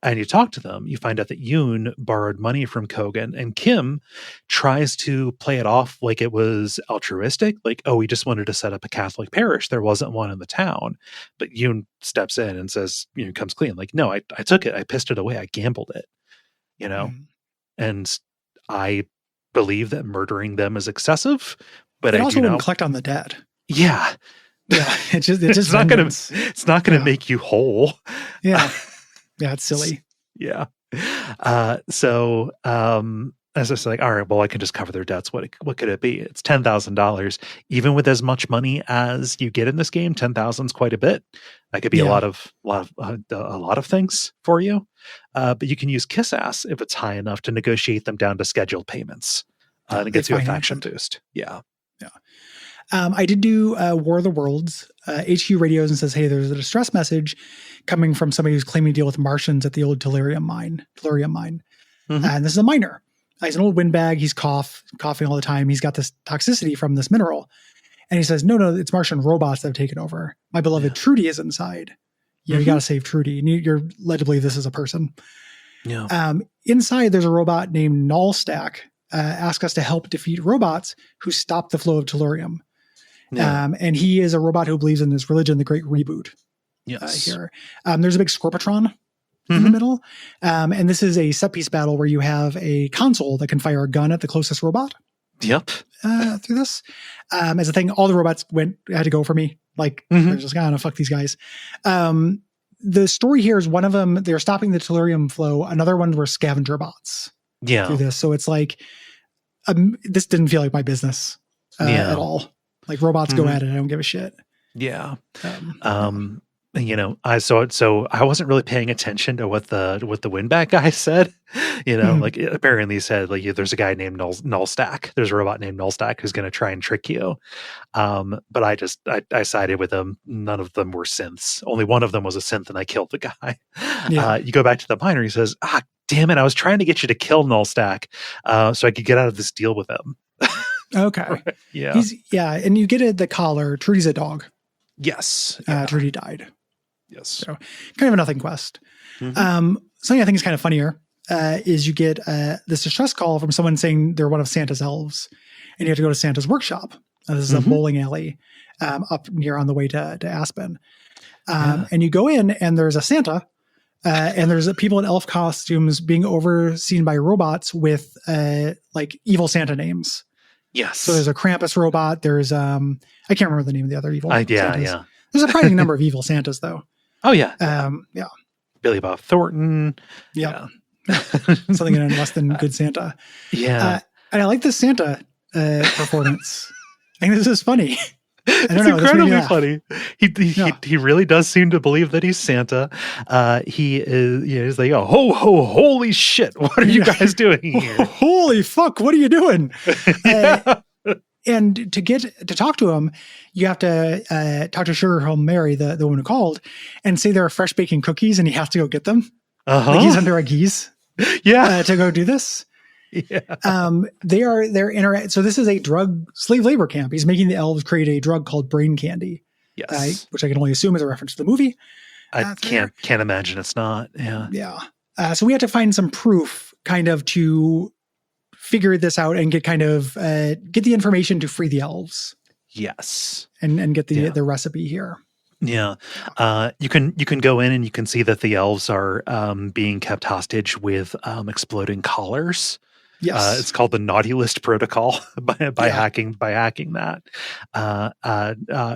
C: And you talk to them, you find out that Yoon borrowed money from Kogan, and Kim tries to play it off like it was altruistic. Like, oh, we just wanted to set up a Catholic parish. There wasn't one in the town. But Yoon steps in and says, comes clean. Like, no, I took it. I pissed it away. I gambled it, and I believe that murdering them is excessive, but
B: it also wouldn't collect on the debt.
C: Yeah.
B: It's
C: not gonna make you whole.
B: Yeah. Yeah, it's silly.
C: Yeah. As I said, like, all right, well, I can just cover their debts. What could it be? It's $10,000. Even with as much money as you get in this game, 10,000 is quite a bit. That could be a lot of things for you. But you can use Kiss Ass if it's high enough to negotiate them down to scheduled payments. And it gets you a faction boost. Yeah.
B: Yeah. I did do War of the Worlds. HQ radios and says, hey, there's a distress message coming from somebody who's claiming to deal with Martians at the old Tellurium mine. And this is a miner. He's an old windbag. He's coughing all the time. He's got this toxicity from this mineral. And he says, no, it's Martian robots that have taken over. My beloved Trudy is inside. You got to save Trudy. And you're led to believe this is a person.
C: Yeah.
B: Inside, there's a robot named Nullstack. Ask us to help defeat robots who stop the flow of tellurium. Yeah. And he is a robot who believes in this religion, the Great Reboot.
C: Yes.
B: Here. There's a big Scorpatron in the middle. And this is a set piece battle where you have a console that can fire a gun at the closest robot.
C: Yep.
B: Through this. As a thing, all the robots had to go for me. Like, they're just going to fuck these guys. The story here is one of them, they're stopping the tellurium flow. Another one were scavenger bots.
C: Yeah.
B: Through this. So it's like, this didn't feel like my business at all. Like robots go at it. I don't give a shit.
C: Yeah. So I wasn't really paying attention to what the windback guy said. Like apparently he said like there's a guy named Nullstack. There's a robot named Nullstack who's going to try and trick you. But I sided with them. None of them were synths. Only one of them was a synth, and I killed the guy. Yeah. You go back to the miner. He says, damn it! I was trying to get you to kill Nullstack, so I could get out of this deal with him.
B: Okay.
C: Right. Yeah.
B: And you get the collar. Trudy's a dog.
C: Yes.
B: Trudy died.
C: Yes.
B: So kind of a nothing quest. Something I think is kind of funnier is you get this distress call from someone saying they're one of Santa's elves, and you have to go to Santa's workshop. This is a bowling alley up near on the way to Aspen. And you go in, and there's a Santa And there's people in elf costumes being overseen by robots with like evil Santa names.
C: Yes.
B: So there's a Krampus robot. There's I can't remember the name of the other evil Santas.
C: Yeah.
B: There's a surprising number of evil Santas though.
C: Oh yeah.
B: Yeah.
C: Billy Bob Thornton.
B: Yep. Yeah. Something in a less than good Santa.
C: Yeah.
B: And I like this Santa performance. I think this is funny. I don't know.
C: It's incredibly funny. He really does seem to believe that he's Santa. He is, he's like, oh, ho, ho, holy shit. What are you guys doing here?
B: Holy fuck. What are you doing?
C: Yeah.
B: And to talk to him, you have to talk to Sugar Home Mary, the woman who called, and say there are fresh baking cookies and he has to go get them. Like he's under a geese.
C: Yeah.
B: To go do this.
C: Yeah.
B: So this is a slave labor camp. He's making the elves create a drug called brain candy.
C: Yes.
B: Which I can only assume is a reference to the movie.
C: I can't imagine it's not. Yeah.
B: Yeah. So we have to find some proof kind of to figure this out and get the information to free the elves.
C: Yes.
B: And get the recipe here.
C: Yeah. You can go in and you can see that the elves are being kept hostage with exploding collars.
B: Yes.
C: It's called the Naughty List Protocol by hacking that.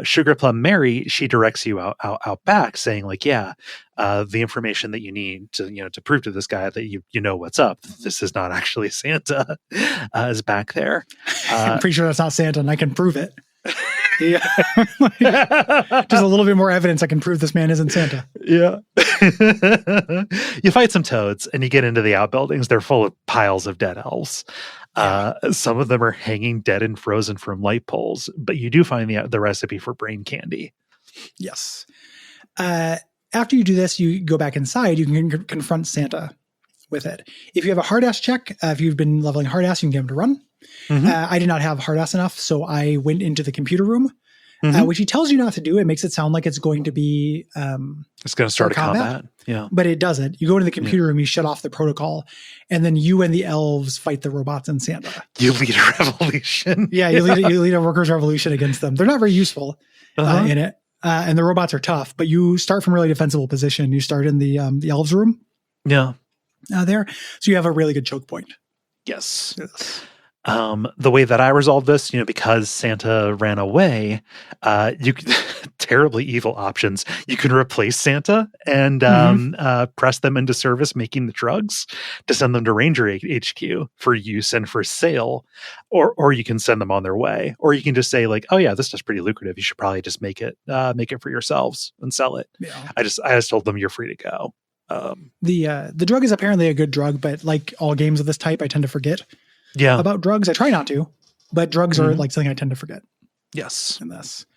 C: Sugar Plum Mary, she directs you out back, saying like, the information that you need to prove to this guy that you know what's up. This is not actually Santa. Is back there.
B: I'm pretty sure that's not Santa, and I can prove it. Yeah. Just a little bit more evidence I can prove this man isn't Santa.
C: Yeah. You fight some toads and you get into the outbuildings. They're full of piles of dead elves. Some of them are hanging dead and frozen from light poles, but you do find the recipe for brain candy.
B: Yes. After you do this, you go back inside, you can confront Santa with it. If you have a hard ass check, if you've been leveling hard ass, you can get him to run. Mm-hmm. I did not have hard ass enough, so I went into the computer room, which he tells you not to do. It makes it sound like it's going to be
C: it's going to start a combat. Yeah,
B: but it doesn't. You go into the computer room, you shut off the protocol, and then you and the elves fight the robots and Santa.
C: You lead a revolution.
B: Yeah, you lead a workers' revolution against them. They're not very useful in it, and the robots are tough. But you start from a really defensible position. You start in the elves' room.
C: Yeah,
B: there, so you have a really good choke point.
C: Yes. The way that I resolved this, because Santa ran away, you terribly evil options. You can replace Santa and press them into service making the drugs to send them to Ranger HQ for use and for sale, or you can send them on their way, or you can just say like, oh yeah, this is pretty lucrative. You should probably just make it for yourselves and sell it. Yeah. I just told them you're free to go.
B: The drug is apparently a good drug, but like all games of this type, I tend to forget.
C: Yeah.
B: About drugs. I try not to, but drugs are like something I tend to forget.
C: Yes.
B: In this.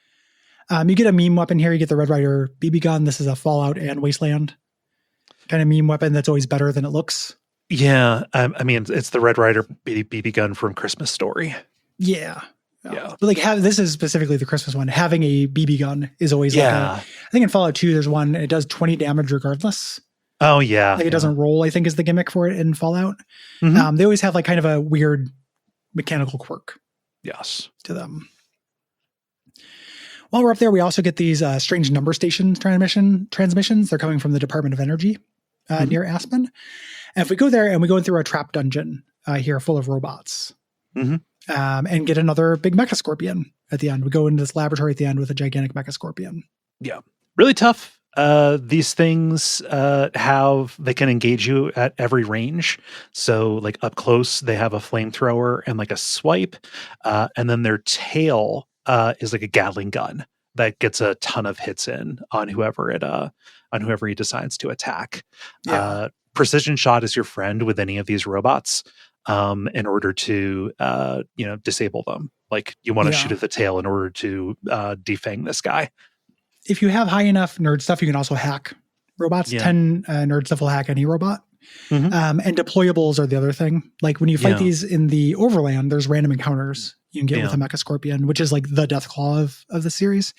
B: You get a meme weapon here. You get the Red Ryder BB gun. This is a Fallout and Wasteland kind of meme weapon that's always better than it looks.
C: Yeah. I mean, it's the Red Ryder BB gun from Christmas Story.
B: Yeah. But like this is specifically the Christmas one. Having a BB gun is always I think in Fallout 2, there's one, it does 20 damage regardless.
C: Oh yeah.
B: Like it doesn't roll, I think is the gimmick for it in Fallout. Mm-hmm. They always have like kind of a weird mechanical quirk.
C: Yes.
B: To them. While we're up there, we also get these strange number station transmissions. They're coming from the Department of Energy near Aspen. And if we go there and we go in through a trap dungeon here full of robots and get another big mecha scorpion at the end. We go into this laboratory at the end with a gigantic mecha scorpion.
C: Yeah. Really tough. These things they can engage you at every range. So like up close, they have a flamethrower and like a swipe. And then their tail is like a Gatling gun that gets a ton of hits in on whoever he decides to attack. Yeah. Precision shot is your friend with any of these robots in order to disable them. Like you want to shoot at the tail in order to defang this guy. If
B: you have high enough nerd stuff, you can also hack robots. 10 nerd stuff will hack any robot. And deployables are the other thing. Like when you fight these in the Overland, there's random encounters you can get with a Mecha Scorpion, which is like the death claw of the series.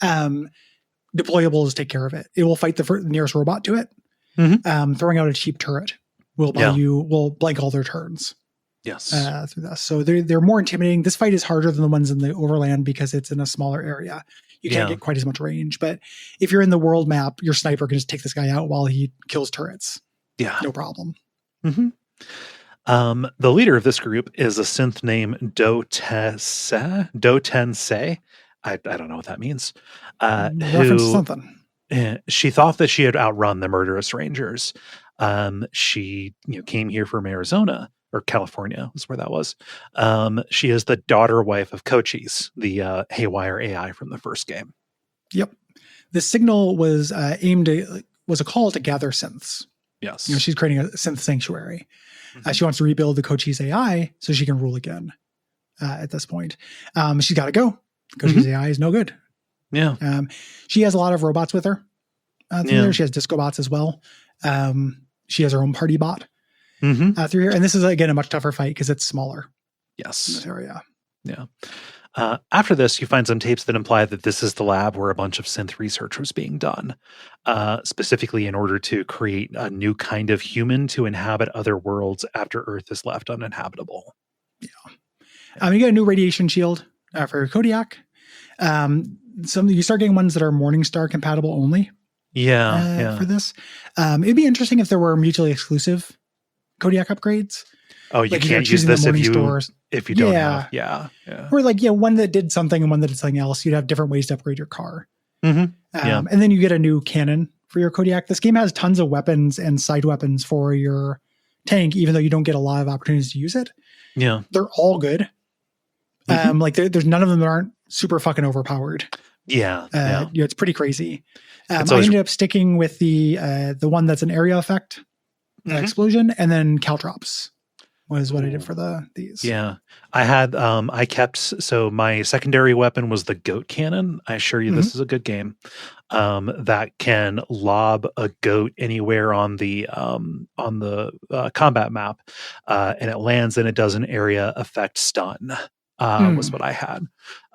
B: Deployables take care of it. It will fight the nearest robot to it. Throwing out a cheap turret will blank all their turns.
C: Yes.
B: Through this. So they're more intimidating. This fight is harder than the ones in the Overland because it's in a smaller area. You can't get quite as much range. But if you're in the world map, your sniper can just take this guy out while he kills turrets.
C: Yeah.
B: No problem.
C: Mm-hmm. The leader of this group is a synth named Dotensei. I don't know what that means.
B: Reference to something.
C: She thought that she had outrun the murderous rangers. She came here from Arizona or California is where that was. She is the daughter wife of Cochise, the haywire AI from the first game.
B: Yep. The signal was was a call to gather synths.
C: Yes.
B: She's creating a synth sanctuary. She wants to rebuild the Cochise AI so she can rule again at this point. She's got to go. Cochise AI is no good.
C: Yeah.
B: She has a lot of robots with her. There. She has disco bots as well. She has her own party bot through here. And this is, again, a much tougher fight because it's smaller.
C: Yes.
B: In this area.
C: Yeah. After this, you find some tapes that imply that this is the lab where a bunch of synth research was being done, specifically in order to create a new kind of human to inhabit other worlds after Earth is left uninhabitable.
B: Yeah. You get a new radiation shield for your Kodiak. You start getting ones that are Morningstar compatible only. For this. It'd be interesting if there were mutually exclusive Kodiak upgrades.
C: Oh, you can't use this if you don't have. Yeah.
B: Or one that did something and one that did something else. You'd have different ways to upgrade your car.
C: And
B: then you get a new cannon for your Kodiak. This game has tons of weapons and side weapons for your tank, even though you don't get a lot of opportunities to use it.
C: Yeah.
B: They're all good. There's none of them that aren't super fucking overpowered.
C: Yeah.
B: It's pretty crazy. I ended up sticking with the one that's an area effect explosion, and then caltrops was what I did for these.
C: Yeah. I kept, so my secondary weapon was the goat cannon. I assure you this is a good game. That can lob a goat anywhere on the combat map, and it lands and it does an area effect stun. Was what I had.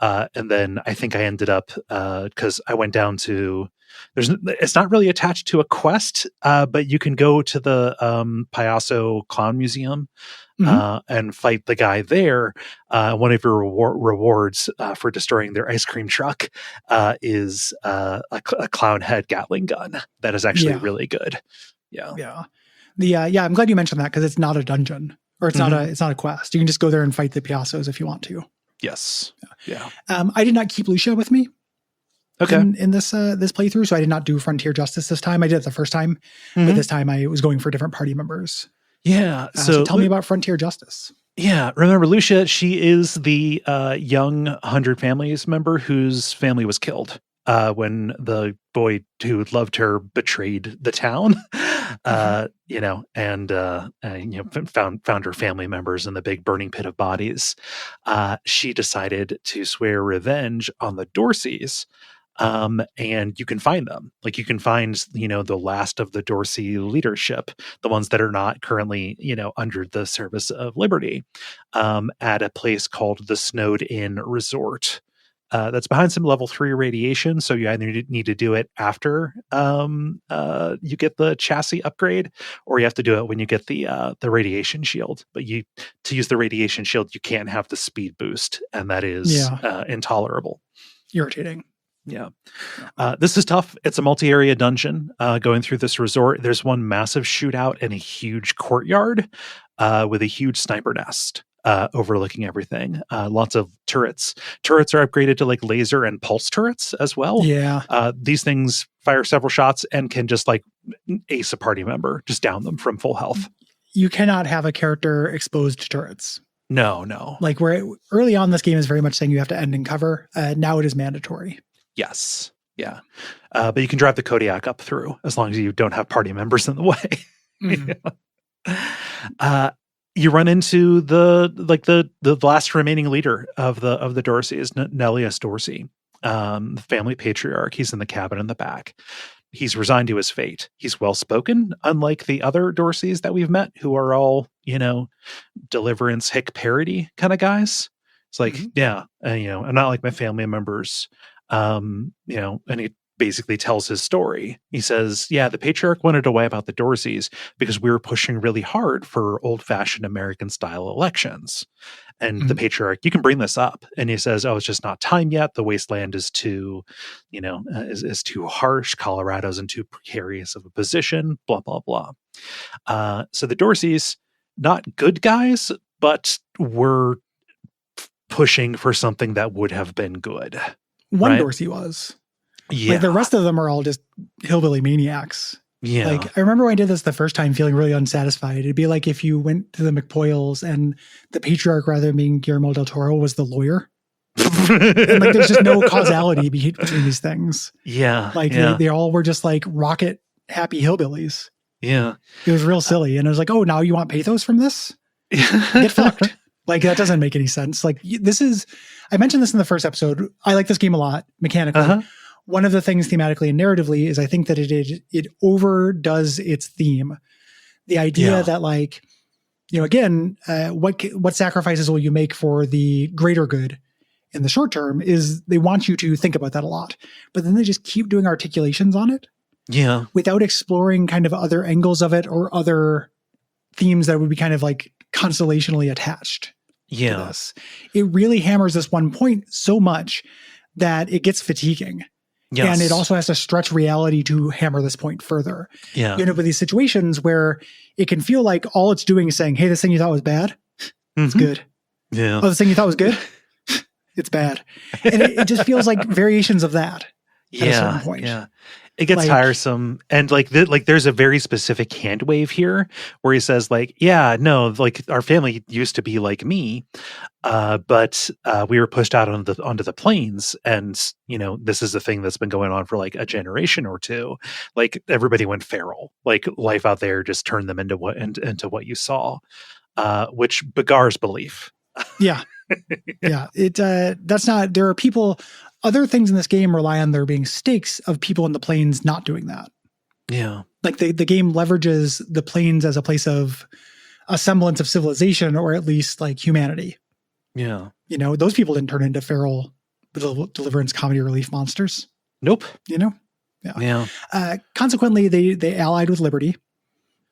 C: And then I think I ended up, because I went down to, it's not really attached to a quest, but you can go to the Payaso Clown Museum and fight the guy there. One of your rewards for destroying their ice cream truck is a clown head Gatling gun that is actually really good. Yeah.
B: I'm glad you mentioned that because it's not a dungeon. Or it's not a quest. You can just go there and fight the Piassos if you want to.
C: Yes. Yeah.
B: I did not keep Lucia with me.
C: Okay.
B: In this playthrough, so I did not do Frontier Justice this time. I did it the first time, but this time I was going for different party members.
C: Yeah.
B: So tell me about Frontier Justice.
C: Yeah. Remember, Lucia, she is the young 100 Families member whose family was killed when the boy who loved her betrayed the town. And found her family members in the big burning pit of bodies. She decided to swear revenge on the Dorseys. And you can find them. Like you can find, the last of the Dorsey leadership, the ones that are not currently, under the service of Liberty, at a place called the Snowed Inn Resort. That's behind some level 3 radiation. So you either need to do it after you get the chassis upgrade, or you have to do it when you get the radiation shield. But to use the radiation shield, you can't have the speed boost, and that is intolerable.
B: Irritating.
C: Yeah. This is tough. It's a multi-area dungeon going through this resort. There's one massive shootout in a huge courtyard with a huge sniper nest overlooking everything. Lots of turrets. Turrets are upgraded to like laser and pulse turrets as well.
B: Yeah.
C: These things fire several shots and can just like ace a party member, just down them from full health.
B: You cannot have a character exposed to turrets.
C: No.
B: Like where early on this game is very much saying you have to end in cover. Now it is mandatory.
C: Yes. Yeah. But you can drive the Kodiak up through as long as you don't have party members in the way. You run into the last remaining leader of the Dorseys, Nellius Dorsey, the family patriarch. He's in the cabin in the back. He's resigned to his fate. He's well-spoken, unlike the other Dorseys that we've met, who are all, deliverance hick parody kind of guys. It's like, I'm not like my family members. And he basically tells his story. He says, yeah, the patriarch wanted to wipe out the Dorseys because we were pushing really hard for old-fashioned American-style elections. And the patriarch, you can bring this up. And he says, oh, it's just not time yet. The wasteland is too, is too harsh. Colorado's in too precarious of a position, blah, blah, blah. So the Dorseys, not good guys, but were pushing for something that would have been good.
B: One
C: right?
B: Dorsey was.
C: Yeah.
B: Like the rest of them are all just hillbilly maniacs.
C: Yeah.
B: Like I remember when I did this the first time feeling really unsatisfied. It'd be like if you went to the McPoyles and the patriarch, rather than being Guillermo del Toro, was the lawyer. And like there's just no causality between these things.
C: Yeah.
B: Like they all were just like rocket happy hillbillies.
C: Yeah.
B: It was real silly. And I was like, oh, now you want pathos from this? Get fucked. Like that doesn't make any sense. Like I mentioned this in the first episode. I like this game a lot mechanically.
C: Uh-huh.
B: One of the things thematically and narratively is I think that it overdoes its theme. The idea that like, again, what sacrifices will you make for the greater good in the short term is they want you to think about that a lot, but then they just keep doing articulations on it.
C: Yeah.
B: Without exploring kind of other angles of it or other themes that would be kind of like constellationally attached to this. It really hammers this one point so much that it gets fatiguing. Yes. And it also has to stretch reality to hammer this point further.
C: Yeah.
B: You end up with these situations where it can feel like all it's doing is saying, hey, this thing you thought was bad, it's good.
C: Yeah.
B: Oh, this thing you thought was good, it's bad. And it just feels like variations of that at a certain point.
C: Yeah. It gets tiresome. And like there's a very specific hand wave here where he says like, yeah, no, like our family used to be like me. But we were pushed out onto the plains. And, this is a thing that's been going on for like a generation or two. Like everybody went feral, like life out there just turned them into what you saw, which begars belief.
B: Yeah. Yeah. There are people, other things in this game rely on there being stakes of people in the plains not doing that.
C: Yeah.
B: Like the game leverages the plains as a place of a semblance of civilization, or at least like humanity.
C: Yeah.
B: Those people didn't turn into feral deliverance comedy relief monsters.
C: Nope.
B: Yeah. Consequently, they allied with Liberty.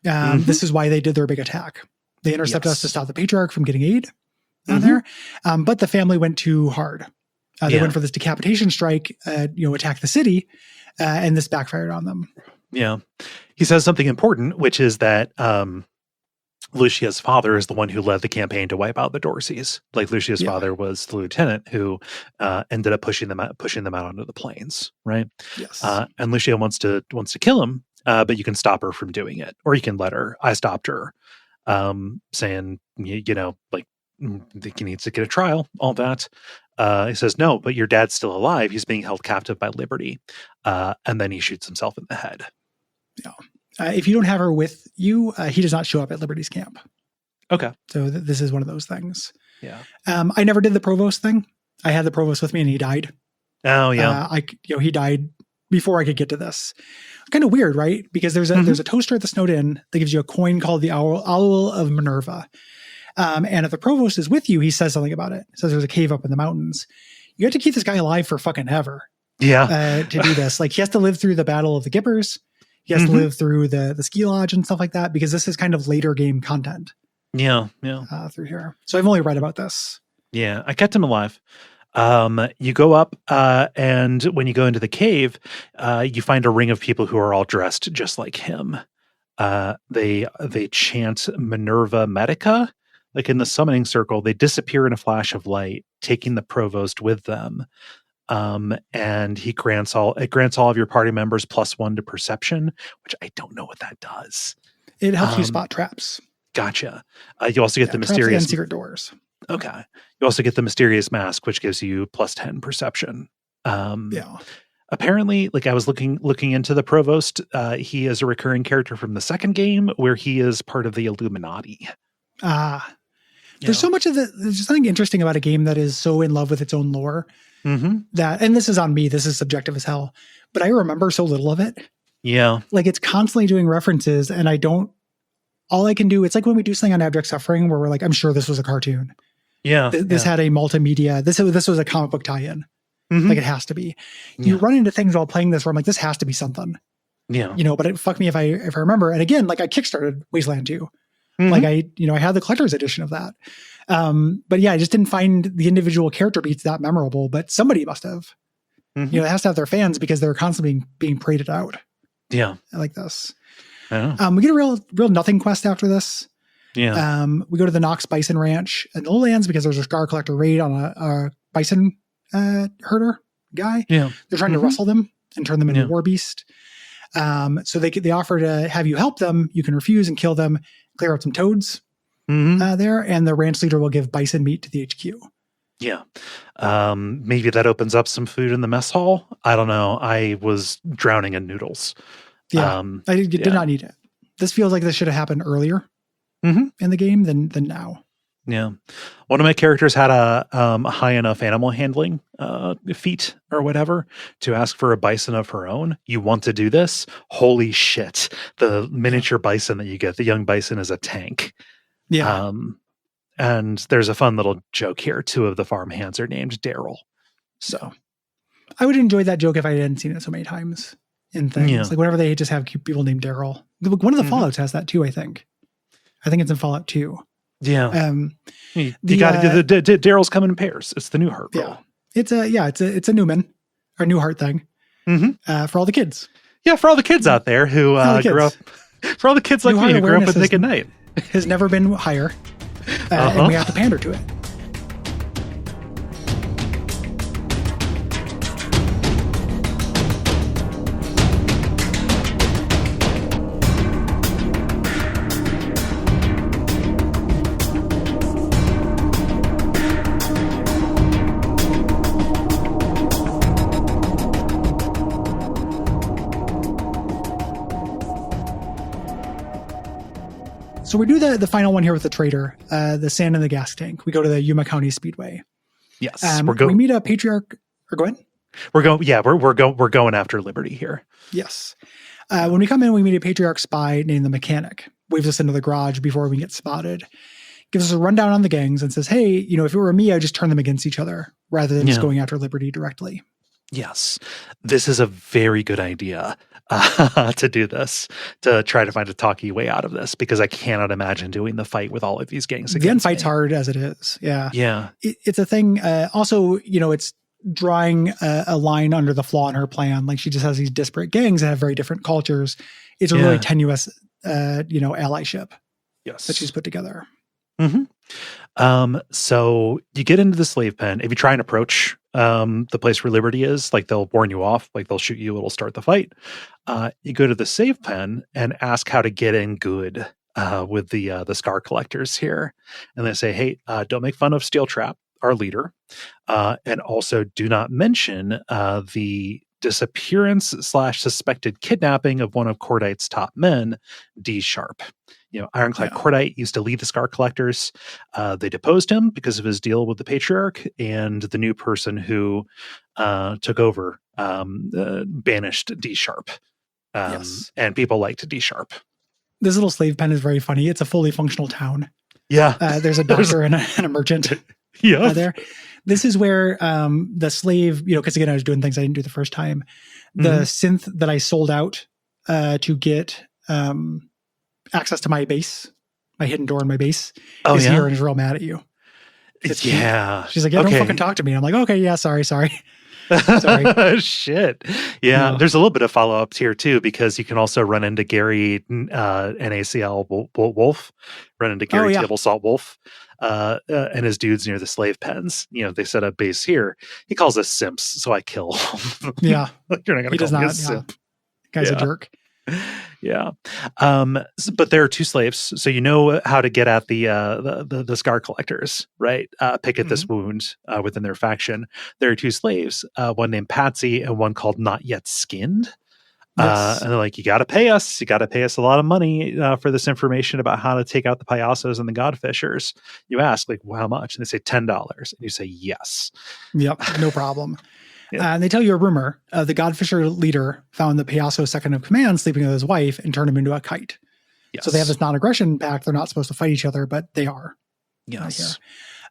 B: This is why they did their big attack. They intercepted us to stop the patriarch from getting aid on there. But the family went too hard. They went for this decapitation strike, attack the city, and this backfired on them. Yeah.
C: He says something important, which is that Lucia's father is the one who led the campaign to wipe out the Dorseys. Like Lucia's father was the lieutenant who ended up pushing them out onto the plains, right?
B: Yes.
C: And Lucia wants to kill him, but you can stop her from doing it, or you can let her. I stopped her, saying, like he needs to get a trial, all that. He says, no, but your dad's still alive. He's being held captive by Liberty. And then he shoots himself in the head.
B: Yeah. If you don't have her with you, he does not show up at Liberty's camp.
C: Okay.
B: So this is one of those things.
C: Yeah.
B: I never did the provost thing. I had the provost with me and he died.
C: Oh yeah.
B: He died before I could get to this. Kind of weird, right? Because there's a toaster at the Snowed Inn that gives you a coin called the Owl of Minerva. And if the provost is with you, he says something about it. He says there's a cave up in the mountains. You have to keep this guy alive for fucking ever.
C: Yeah.
B: To do this. Like he has to live through the Battle of the Gippers. He has to live through the ski lodge and stuff like that, because this is kind of later game content.
C: Yeah. Yeah.
B: Through here. So I've only read about this.
C: Yeah. I kept him alive. You go up, and when you go into the cave, you find a ring of people who are all dressed just like him. They chant Minerva Medica. Like in the summoning circle, they disappear in a flash of light, taking the provost with them. And it grants all of your party members +1 to perception, which I don't know what that does.
B: It helps you spot traps.
C: Gotcha. You also get the mysterious
B: and secret doors.
C: Okay. You also get the mysterious mask, which gives you +10 perception. Apparently, like I was looking into the provost, he is a recurring character from the second game where he is part of the Illuminati.
B: There's so much of there's something interesting about a game that is so in love with its own lore that, and this is on me, this is subjective as hell, but I remember so little of it.
C: Yeah.
B: Like it's constantly doing references and all I can do, it's like when we do something on Abject Suffering where we're like, I'm sure this was a cartoon.
C: Yeah.
B: This had a multimedia, this was a comic book tie-in.
C: Mhm.
B: Like it has to be. You
C: Yeah.
B: run into things while playing this where I'm like, this has to be something,
C: Yeah.
B: but it fuck me if I remember. And again, like I kickstarted Wasteland 2.
C: Mhm.
B: Like I had the collector's edition of that. But yeah, I just didn't find the individual character beats that memorable, but somebody must have.
C: Mhm.
B: It has to have their fans because they're constantly being paraded out.
C: Yeah.
B: I like this.
C: Oh.
B: We get a real nothing quest after this.
C: Yeah.
B: We go to the Knox Bison Ranch in the lowlands because there's a Scar Collector raid on a bison herder guy.
C: Yeah.
B: They're trying to
C: Mhm.
B: rustle them and turn them into
C: Yeah.
B: war beast. So they offer to have you help them. You can refuse and kill them, clear out some toads
C: Mhm.
B: there, and the ranch leader will give bison meat to the HQ.
C: Yeah. Maybe that opens up some food in the mess hall. I don't know. I was drowning in noodles.
B: Yeah, I did
C: yeah.
B: not need it. This feels like this should have happened earlier
C: Mhm.
B: in the game than now.
C: Yeah. One of my characters had a high enough animal handling feat or whatever to ask for a bison of her own. You want to do this? Holy shit. The miniature bison that you get, the young bison, is a tank.
B: Yeah.
C: And there's a fun little joke here. 2 of the farm hands are named Daryl. So
B: I would enjoy that joke if I hadn't seen it so many times in things.
C: Yeah.
B: Like whenever they just have cute people named Daryl. One of the
C: Mhm.
B: Fallouts has that too, I think. I think it's in Fallout 2.
C: yeah. You
B: the,
C: got to do the Daryl's come in pairs. It's the new heart
B: Yeah.
C: rule.
B: It's a Newman or Newhart thing
C: Mhm.
B: for all the kids.
C: Yeah, for all the kids out there who
B: All the
C: grew up,
B: kids.
C: for all the kids like
B: New
C: me
B: Heart
C: who grew up
B: awareness
C: with Nick at Night.
B: Has never been higher. And we have to pander to it. So we do the final one here with the trader, the sand in the gas tank. We go to the Yuma County Speedway.
C: Yes,
B: We meet a patriarch. Or go ahead.
C: We're going. Yeah, we're going after Liberty here.
B: Yes. When we come in, we meet a patriarch spy named the Mechanic. Waves us into the garage before we get spotted. Gives us a rundown on the gangs and says, "Hey, if it were me, I'd just turn them against each other rather than just going after Liberty directly."
C: Yes, this is a very good idea to do this, to try to find a talky way out of this, because I cannot imagine doing the fight with all of these gangs.
B: The end fight's hard as it is. Yeah.
C: Yeah.
B: It's a thing. Also, it's drawing a line under the flaw in her plan. Like she just has these disparate gangs that have very different cultures. It's a really tenuous, allyship
C: Yes.
B: that she's put together.
C: Mm-hmm. So you get into the slave pen. If you try and approach the place where Liberty is, like they'll warn you off, like they'll shoot you, it'll start the fight. You go to the save pen and ask how to get in good with the Scar Collectors here. And they say, hey, don't make fun of Steel Trap, our leader. And also do not mention the disappearance / suspected kidnapping of one of Cordite's top men, D Sharp. Ironclad Cordite used to lead the Scar Collectors. They deposed him because of his deal with the Patriarch, and the new person who took over banished D Sharp. And people liked D Sharp.
B: This little slave pen is very funny. It's a fully functional town.
C: Yeah.
B: There's a doctor and a merchant there. This is where the slave, because again, I was doing things I didn't do the first time. The synth that I sold out to get access to my base, my hidden door in my base, is here and is real mad at you. She's like, don't fucking talk to me. I'm like, okay, yeah, sorry. Sorry.
C: Shit. Yeah. There's a little bit of follow-up here too, because you can also run into Gary NACL Wolf, run into Gary Table Salt Wolf, and his dudes near the slave pens. They set up base here. He calls us simps, so I kill him.
B: Yeah.
C: You're not going to call me a simp.
B: Guy's a jerk.
C: Yeah. But there are 2 slaves, so you know how to get at the Scar Collectors, right? Pick at this wound within their faction. There are 2 slaves, one named Patsy and one called Not Yet Skinned. And they're like, you got to pay us. You got to pay us a lot of money for this information about how to take out the payasos and the godfishers. You ask, like, well, how much? And they say $10. And you say, yes.
B: Yep, no problem. And they tell you a rumor. The Godfisher leader found the Payaso second in command sleeping with his wife and turned him into a kite. Yes. So they have this non-aggression pact. They're not supposed to fight each other, but they are.
C: Yes.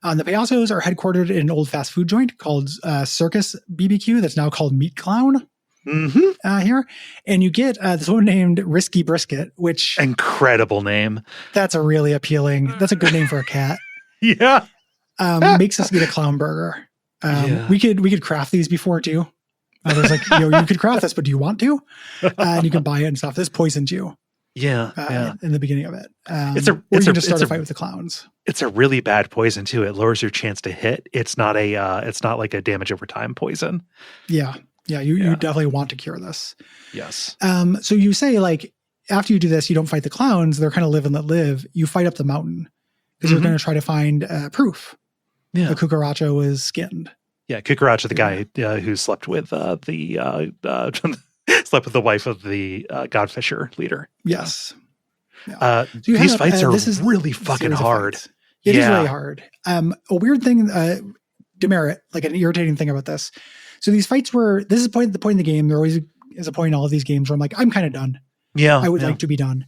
B: The Payasos are headquartered in an old fast food joint called Circus BBQ that's now called Meat Clown here. And you get this one named Risky Brisket, which...
C: Incredible name.
B: That's a really appealing... That's a good name for a cat.
C: Yeah.
B: Makes us get a clown burger. We could craft these before too. There's like, you could craft this, but do you want to? And you can buy it and stuff. This poisons you.
C: Yeah.
B: In the beginning of it.
C: You can just start
B: a fight with the clowns.
C: It's a really bad poison too. It lowers your chance to hit. It's not like a damage over time poison.
B: Yeah. You definitely want to cure this.
C: Yes.
B: So you say like, after you do this, you don't fight the clowns. They're kind of live and let live. You fight up the mountain because you're going to try to find proof.
C: Yeah.
B: The cucaracha was skinned.
C: Yeah. Cucaracha, the guy who slept with slept with the wife of the Godfisher leader.
B: Yes.
C: So these fights are really fucking hard.
B: It is really hard. A weird thing, demerit, like an irritating thing about this. So these fights this is the point in the game. There always is a point in all of these games where I'm like, I'm kind of done.
C: Yeah.
B: I would like to be done.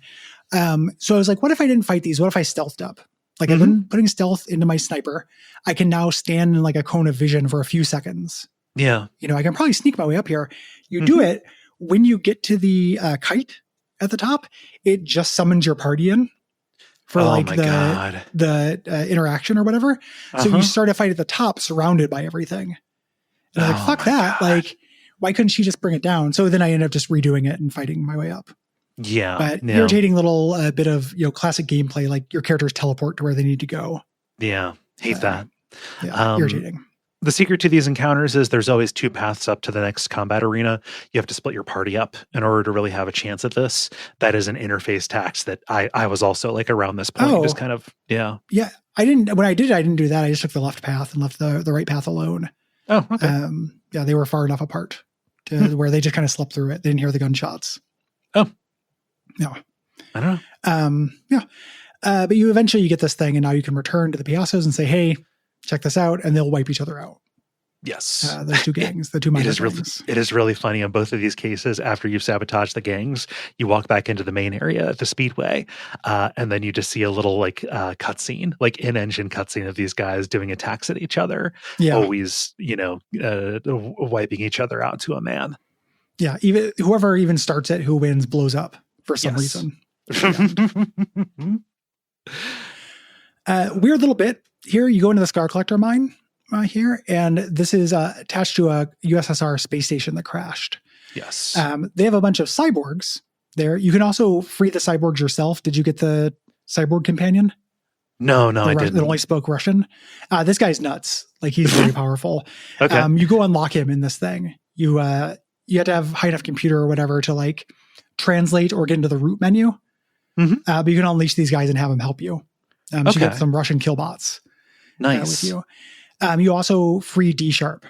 B: So I was like, what if I didn't fight these? What if I stealthed up? Like I've been putting stealth into my sniper. I can now stand in like a cone of vision for a few seconds.
C: Yeah.
B: I can probably sneak my way up here. You do it when you get to the kite at the top, it just summons your party in for the interaction or whatever. So you start a fight at the top surrounded by everything. And I'm like, fuck that. God. Like, why couldn't she just bring it down? So then I end up just redoing it and fighting my way up.
C: Yeah.
B: But irritating little bit of, classic gameplay, like your characters teleport to where they need to go.
C: Yeah. Hate that.
B: Yeah, irritating.
C: The secret to these encounters is there's always two paths up to the next combat arena. You have to split your party up in order to really have a chance at this. That is an interface tax that I was also like around this point, just kind of, Yeah,
B: when I did it, I didn't do that. I just took the left path and left the right path alone.
C: Oh, okay.
B: They were far enough apart to where they just kind of slept through it. They didn't hear the gunshots.
C: Oh.
B: No.
C: I don't know.
B: But you eventually get this thing and now you can return to the Piassos and say, hey, check this out, and they'll wipe each other out.
C: Yes.
B: Those two gangs, the two minor gangs.
C: It is really funny in both of these cases. After you've sabotaged the gangs, you walk back into the main area at the speedway, and then you just see a little cutscene, like in-engine cutscene of these guys doing attacks at each other. Yeah. Always, wiping each other out to a man.
B: Yeah. Even whoever even starts it, who wins, blows up for some reason. Weird little bit here. You go into the Scar Collector mine here, and this is attached to a USSR space station that crashed.
C: Yes.
B: They have a bunch of cyborgs there. You can also free the cyborgs yourself. Did you get the cyborg companion?
C: No, I didn't.
B: That only spoke Russian. This guy's nuts. Like, he's very powerful. Okay. You go unlock him in this thing. You have to have high enough computer or whatever to like translate or get into the root menu. But you can unleash these guys and have them help you. So you get some Russian killbots.
C: Nice.
B: With you. You also free D Sharp.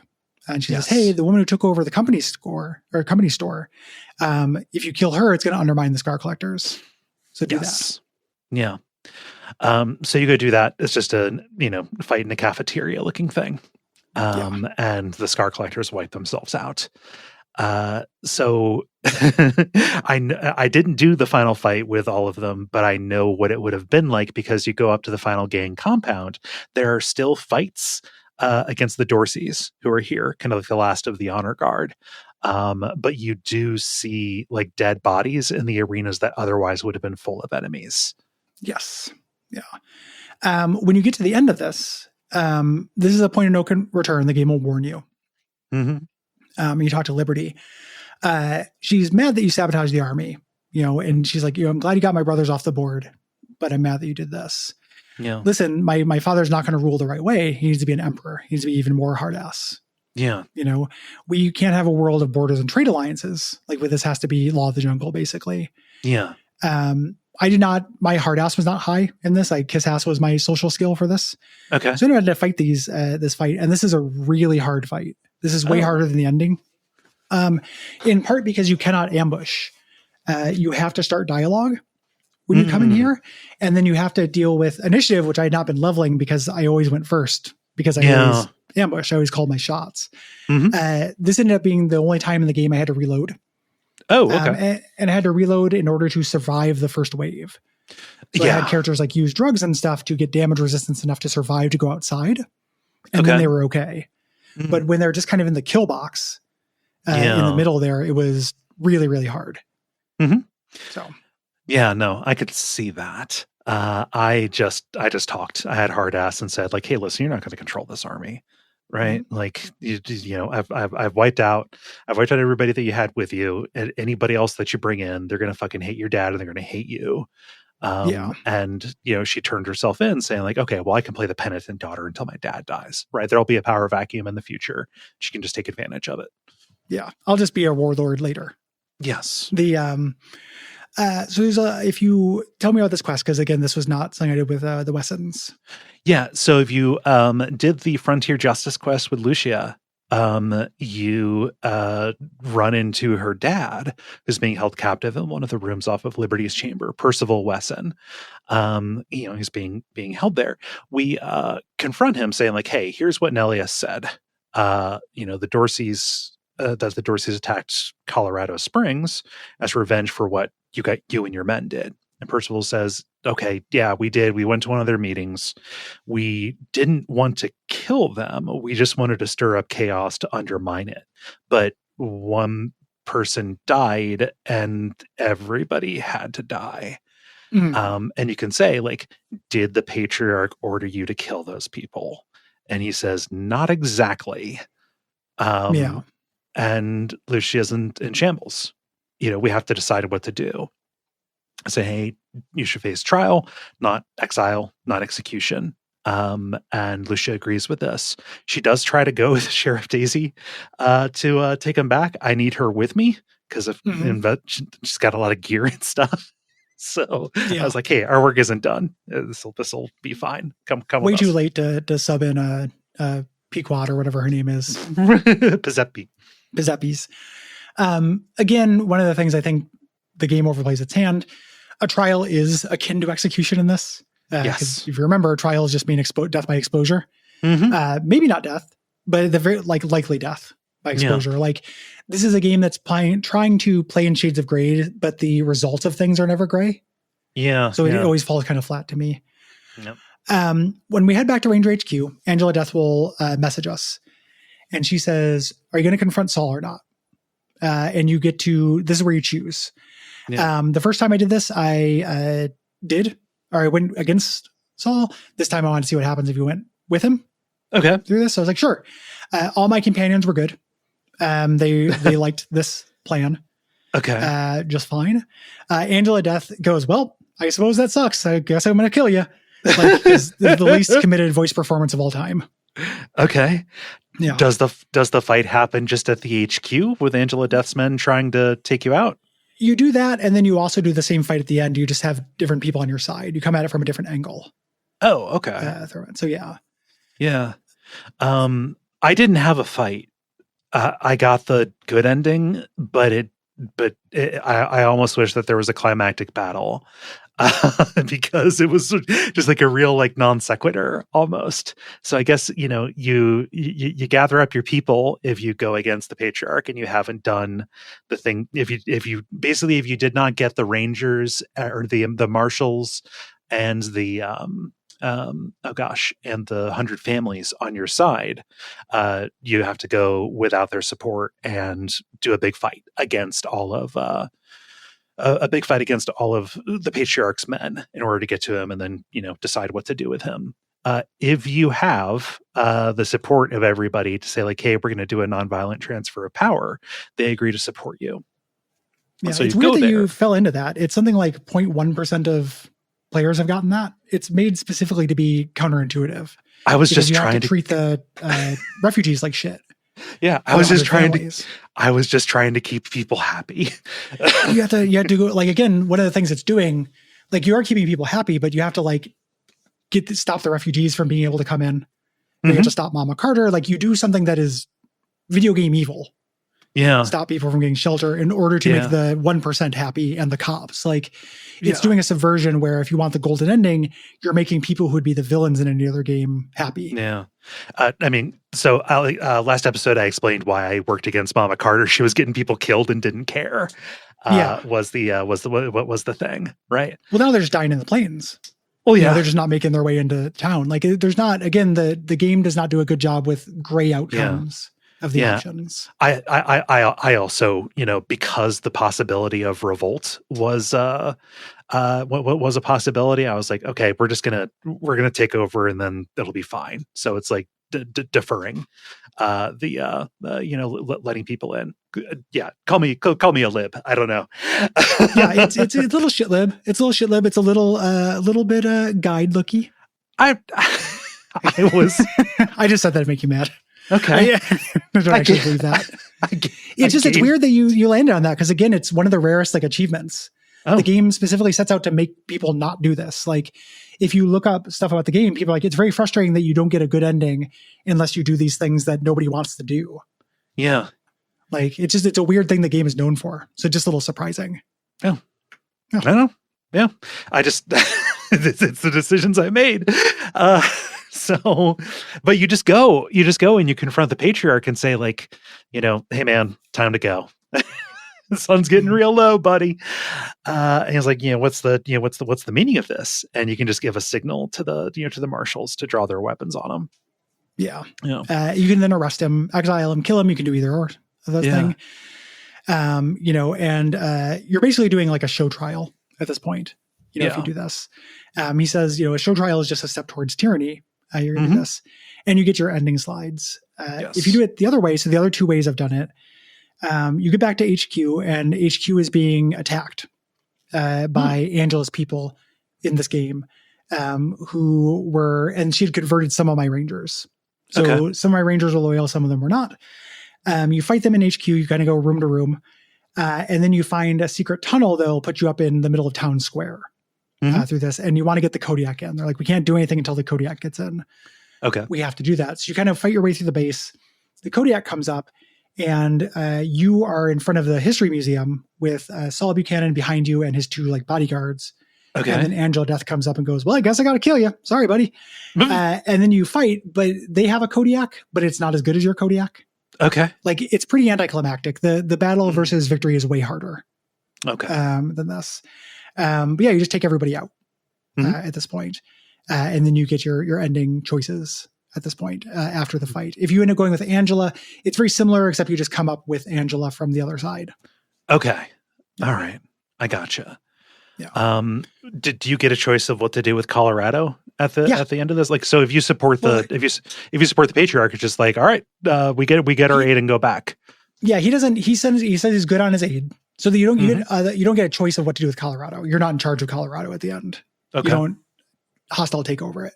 B: And she says, hey, the woman who took over the company store, if you kill her, it's going to undermine the Scar Collectors. So do that.
C: Yeah. So you go do that. It's just a, fight in a cafeteria looking thing. And the Scar Collectors wipe themselves out. So I didn't do the final fight with all of them, but I know what it would have been like because you go up to the final gang compound. There are still fights against the Dorseys who are here, kind of like the last of the honor guard. But you do see like dead bodies in the arenas that otherwise would have been full of enemies.
B: Yes. Yeah. When you get to the end of this is a point of no return. The game will warn you. You talk to Liberty. She's mad that you sabotaged the army, and she's like, I'm glad you got my brothers off the board, but I'm mad that you did this.
C: Yeah.
B: Listen, my father's not going to rule the right way. He needs to be an emperor. He needs to be even more hard ass.
C: Yeah.
B: We can't have a world of borders and trade alliances. Like, this has to be law of the jungle, basically.
C: Yeah.
B: My hard ass was not high in this. Kiss ass was my social skill for this.
C: Okay.
B: So I had to fight this fight. And this is a really hard fight. This is way harder than the ending. In part because you cannot ambush. You have to start dialogue when you come in here. And then you have to deal with initiative, which I had not been leveling because I always went first because I always ambushed. I always called my shots. This ended up being the only time in the game I had to reload.
C: Oh, okay.
B: And I had to reload in order to survive the first wave. So I had characters like use drugs and stuff to get damage resistance enough to survive to go outside. And then they were okay.
C: Mm.
B: But when they're just kind of in the kill box in the middle there, it was really, really hard.
C: Mm-hmm.
B: So,
C: yeah, no, I could see that. I just talked. I had hard ass and said like, hey, listen, you're not going to control this army, right?
B: Mm-hmm.
C: Like, you know, I've wiped out everybody that you had with you, and anybody else that you bring in, they're going to fucking hate your dad and they're going to hate you. And you know, she turned herself in saying like, okay, well, I can play the penitent daughter until my dad dies, right? There'll be a power vacuum in the future. She can just take advantage of it.
B: Yeah. I'll just be a warlord later.
C: Yes.
B: So there's if you tell me about this quest, because again, this was not something I did with the Wessons.
C: Yeah. So if you did the Frontier Justice quest with Lucia, you run into her dad, who's being held captive in one of the rooms off of Liberty's chamber, Percival Wesson. You know, he's being held there. We confront him saying like, hey, here's what Nellia said. You know, the Dorseys attacked Colorado Springs as revenge for what you and your men did. And Percival says, okay, yeah, we did. We went to one of their meetings. We didn't want to kill them. We just wanted to stir up chaos to undermine it. But one person died and everybody had to die.
B: Mm.
C: And you can say, like, did the patriarch order you to kill those people? And he says, not exactly.
B: Yeah.
C: And Lucia's in shambles. You know, we have to decide what to do. Say, hey, you should face trial, not exile, not execution. And Lucia agrees with this. She does try to go with Sheriff Daisy to take him back. I need her with me because she's got a lot of gear and stuff. So I was like, hey, our work isn't done. This'll be fine. Come
B: way
C: with
B: too
C: us.
B: late to sub in Pequot or whatever her name is. Pizzeppi's. Again, one of the things I think the game overplays its hand. A trial is akin to execution in this.
C: Yes.
B: If you remember, a trial is just being death by exposure. Maybe not death, but the very likely death by exposure. Yeah. Like this is a game that's trying to play in shades of gray, but the results of things are never gray.
C: Yeah.
B: So it always falls kind of flat to me.
C: Yep.
B: When we head back to Ranger HQ, Angela Death will message us, and she says, "Are you going to confront Saul or not?" And you get to, this is where you choose. Yeah. The first time I did this, I went against Saul. This time I wanted to see what happens if you went with him.
C: Okay.
B: Through this. So I was like, sure. All my companions were good. They liked this plan.
C: Okay.
B: Just fine. Angela Death goes, well, I suppose that sucks. I guess I'm going to kill you. Like, is the least committed voice performance of all time.
C: Okay.
B: Yeah.
C: Does the fight happen just at the HQ with Angela Death's men trying to take you out?
B: You do that, and then you also do the same fight at the end. You just have different people on your side. You come at it from a different angle.
C: Oh, okay.
B: So yeah.
C: Yeah. I didn't have a fight. I got the good ending, but I almost wish that there was a climactic battle. Because it was just like a real like non sequitur almost. So I guess, you know, you gather up your people if you go against the patriarch and you haven't done the thing. If you did not get the Rangers or the marshals and the and the 100 families on your side, you have to go without their support and do a big fight against all of the patriarch's men in order to get to him and then, you know, decide what to do with him. If you have the support of everybody to say like, hey, we're going to do a nonviolent transfer of power, they agree to support you.
B: Yeah, so it's weird that you fell into that. It's something like 0.1% of players have gotten that. It's made specifically to be counterintuitive.
C: I was just trying
B: to treat the refugees like shit.
C: Yeah, I was just trying to keep people happy.
B: you have to go, like, again, one of the things it's doing, like, you are keeping people happy, but you have to like stop the refugees from being able to come in. You have to stop Mama Carter. Like, you do something that is video game evil.
C: Yeah.
B: stop people from getting shelter in order to make the 1% happy and the cops. Like it's doing a subversion where if you want the golden ending, you're making people who would be the villains in any other game happy.
C: Yeah. I mean, so last episode I explained why I worked against Mama Carter. She was getting people killed and didn't care. What was the thing, right?
B: Well, now they're just dying in the plains.
C: Well, yeah,
B: they're just not making their way into town. Like there's not, again, the game does not do a good job with gray outcomes of the actions.
C: I also, because the possibility of revolt was what was a possibility, I was like, okay, we're gonna take over and then it'll be fine. So it's like deferring letting people in. Call me a lib. I don't know.
B: It's a little shit lib. It's a little shit lib. It's a little bit guide looky.
C: I was
B: I just said that to make you mad.
C: Okay.
B: I don't actually believe that. It's weird that you landed on that, because again, it's one of the rarest like achievements. Oh. The game specifically sets out to make people not do this. Like if you look up stuff about the game, people are like, it's very frustrating that you don't get a good ending unless you do these things that nobody wants to do.
C: Yeah.
B: Like it's a weird thing the game is known for. So just a little surprising.
C: Oh. I don't know. Yeah. I just, it's the decisions I made. But you just go and you confront the patriarch and say like, hey man, time to go. The sun's getting real low, buddy. And he's like, what's the meaning of this? And you can just give a signal to the marshals to draw their weapons on him.
B: Yeah. You can then arrest him, exile him, kill him. You can do either or of those thing. And you're basically doing like a show trial at this point. If you do this, he says, a show trial is just a step towards tyranny. You're going to do this, and you get your ending slides. If you do it the other way, so the other two ways I've done it, you get back to HQ, and HQ is being attacked by Angela's people in this game, and she had converted some of my rangers. So some of my rangers are loyal, some of them were not. You fight them in HQ, you kind of go room to room, and then you find a secret tunnel that'll put you up in the middle of town square through this, and you want to get the Kodiak in. They're like, we can't do anything until the Kodiak gets in.
C: Okay.
B: We have to do that. So you kind of fight your way through the base. The Kodiak comes up, and you are in front of the History Museum with Saul Buchanan behind you and his two like bodyguards.
C: Okay.
B: And then Angela Death comes up and goes, well, I guess I got to kill you. Sorry, buddy. And then you fight, but they have a Kodiak, but it's not as good as your Kodiak.
C: Okay.
B: Like it's pretty anticlimactic. The battle versus victory is way harder.
C: Okay.
B: Than this. But you just take everybody out at this point. And then you get your ending choices at this point after the fight. If you end up going with Angela, it's very similar, except you just come up with Angela from the other side.
C: Okay. All right. I gotcha.
B: Yeah.
C: Do you get a choice of what to do with Colorado at the end of this? Like, so if you support if you support the patriarch, it's just like, all right, we get our aid and go back.
B: Yeah. He says he's good on his aid. So that you don't get a choice of what to do with Colorado. You're not in charge of Colorado at the end.
C: Okay.
B: You don't hostile take over it.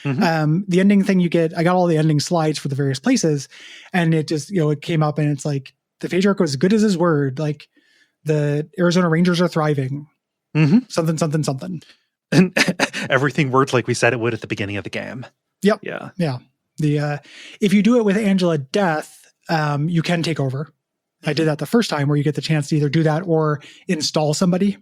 B: The ending thing you get, I got all the ending slides for the various places, and it just, it came up and it's like, the patriarch was as good as his word. Like the Arizona Rangers are thriving. Something.
C: And everything worked like we said it would at the beginning of the game.
B: Yep.
C: Yeah.
B: If you do it with Angela Death, you can take over. I did that the first time, where you get the chance to either do that or install somebody.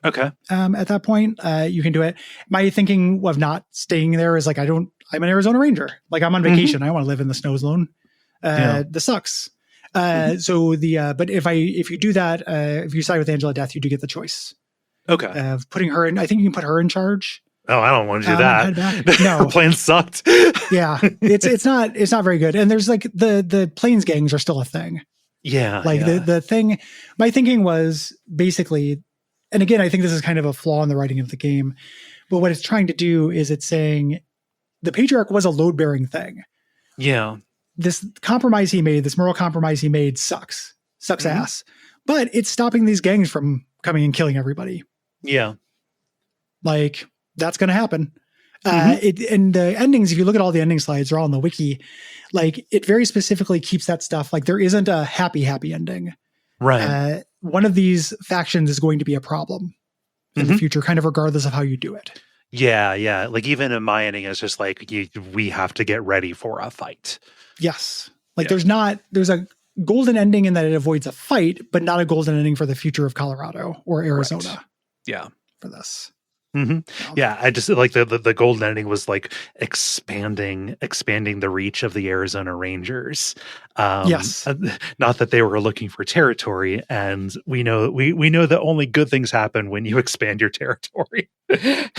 C: Okay.
B: At that point, you can do it. My thinking of not staying there is like, I'm an Arizona Ranger. Like I'm on vacation. I want to live in the snow zone. This sucks. But if you do that, if you side with Angela Death, you do get the choice.
C: Okay.
B: Of putting her in, I think you can put her in charge.
C: Oh, I don't want to do that.
B: No.
C: Her plan sucked.
B: Yeah. It's not very good. And there's like the Plains gangs are still a thing.
C: Yeah.
B: Like the thing, my thinking was basically, and again, I think this is kind of a flaw in the writing of the game, but what it's trying to do is it's saying the patriarch was a load bearing thing.
C: Yeah.
B: This moral compromise he made sucks ass, but it's stopping these gangs from coming and killing everybody.
C: Yeah.
B: Like that's going to happen. And the endings, if you look at all the ending slides, they're all in the wiki. Like it very specifically keeps that stuff. Like there isn't a happy ending.
C: Right.
B: One of these factions is going to be a problem in the future, kind of regardless of how you do it.
C: Yeah. Yeah. Like even in my ending, it's just like, we have to get ready for a fight.
B: Yes. Like there's a golden ending in that it avoids a fight, but not a golden ending for the future of Colorado or Arizona.
C: Right. Yeah.
B: For this.
C: Yeah, I just like the golden ending was like expanding the reach of the Arizona Rangers.
B: Yes,
C: not that they were looking for territory, and we know that only good things happen when you expand your territory.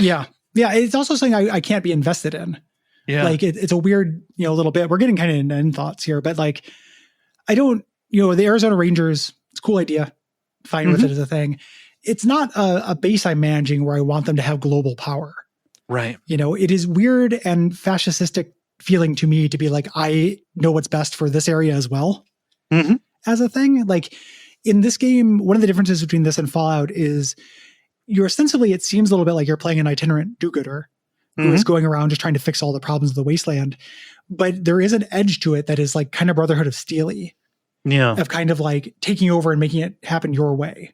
B: yeah. It's also something I can't be invested in.
C: Yeah,
B: like it's a weird little bit. We're getting kind of into end thoughts here, but like I don't the Arizona Rangers. It's a cool idea. Fine with it as a thing. It's not a base I'm managing where I want them to have global power.
C: Right.
B: It is weird and fascistic feeling to me to be like, I know what's best for this area as well as a thing. Like in this game, one of the differences between this and Fallout is you're ostensibly, it seems a little bit like you're playing an itinerant do-gooder who is going around just trying to fix all the problems of the Wasteland. But there is an edge to it that is like kind of Brotherhood of Steely. Yeah. Of kind of like taking over and making it happen your way.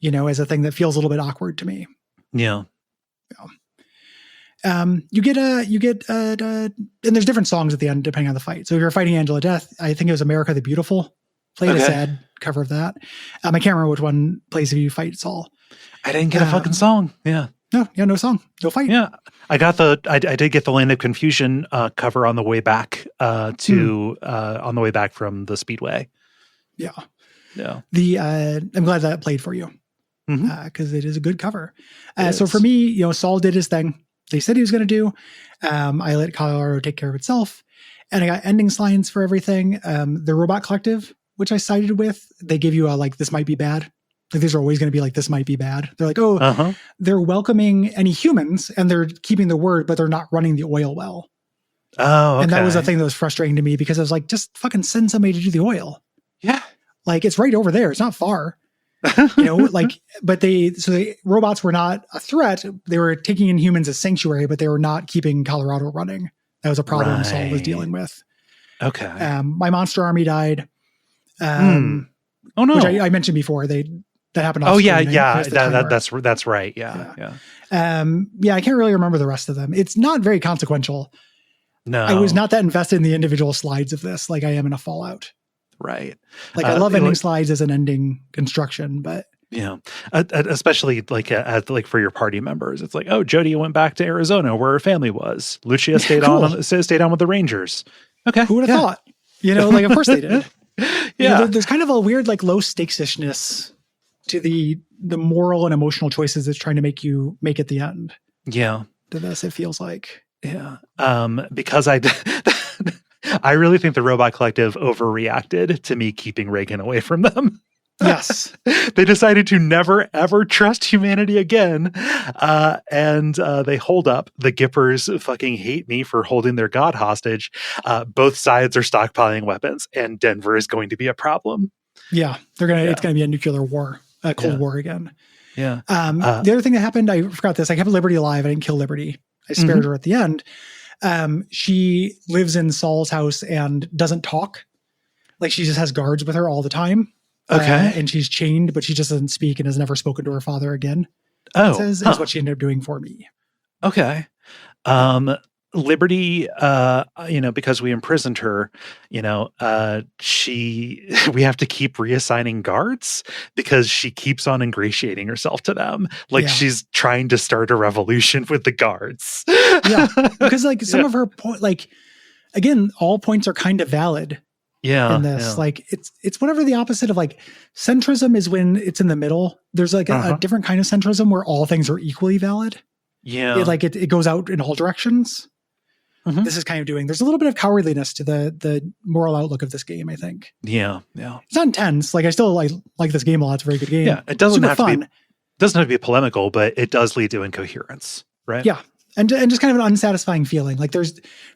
B: As a thing that feels a little bit awkward to me.
C: Yeah.
B: You get and there's different songs at the end depending on the fight. So if you're fighting Angela Death, I think it was America the Beautiful. Played a sad cover of that. I can't remember which one plays if you fight Saul.
C: I didn't get a fucking song. Yeah.
B: No song. No fight.
C: Yeah. I did get the Land of Confusion cover on the way back on the way back from the Speedway. Yeah. Yeah.
B: I'm glad that played for you. Because it is a good cover. So for me, Saul did his thing. They said he was going to do. I let Colorado take care of itself. And I got ending lines for everything. The Robot Collective, which I sided with, they give you a, like, this might be bad. Like, these are always going to be like, this might be bad. They're like, they're welcoming any humans and they're keeping the word, but they're not running the oil well. Oh, okay. And that was a thing that was frustrating to me because I was like, just fucking send somebody to do the oil. Yeah. Like, it's right over there. It's not far. But the robots were not a threat. They were taking in humans as sanctuary, but they were not keeping Colorado running. That was a problem Saul was dealing with. Okay. My monster army died. Oh no. Which I mentioned before. That happened.
C: Oh yeah. That's right. Yeah.
B: I can't really remember the rest of them. It's not very consequential. No. I was not that invested in the individual slides of this like I am in a Fallout.
C: Right.
B: Like I love ending slides as an ending construction, but
C: especially like for your party members, it's like, oh, Jody went back to Arizona where her family was. Lucia stayed on with the Rangers. Okay.
B: Who would have thought? Like of course they did. There's kind of a weird like low stakesishness to the moral and emotional choices it's trying to make you make at the end. Yeah. To this, it feels like.
C: Yeah. Because I really think the Robot Collective overreacted to me keeping Reagan away from them.
B: Yes.
C: They decided to never, ever trust humanity again. And they hold up. The Gippers fucking hate me for holding their god hostage. Both sides are stockpiling weapons, and Denver is going to be a problem.
B: Yeah. It's going to be a nuclear war, a Cold War again. Yeah. The other thing that happened, I forgot this. I kept Liberty alive. I didn't kill Liberty. I spared her at the end. She lives in Saul's house and doesn't talk. Like she just has guards with her all the time. Okay. And she's chained, but she just doesn't speak and has never spoken to her father again. Is what she ended up doing for me.
C: Okay. Liberty, because we imprisoned her, we have to keep reassigning guards because she keeps on ingratiating herself to them. Like she's trying to start a revolution with the guards.
B: Yeah. Because like some of her again, all points are kind of valid. Yeah. In this, like it's whatever the opposite of like centrism is when it's in the middle. There's like a different kind of centrism where all things are equally valid. Yeah. It goes out in all directions. This is kind of there's a little bit of cowardliness to the moral outlook of this game, I think. Yeah. Yeah. It's not intense. Like I still like this game a lot. It's a very good game.
C: Yeah. It doesn't have to be polemical, but it does lead to incoherence. Right.
B: Yeah. And just kind of an unsatisfying feeling. Like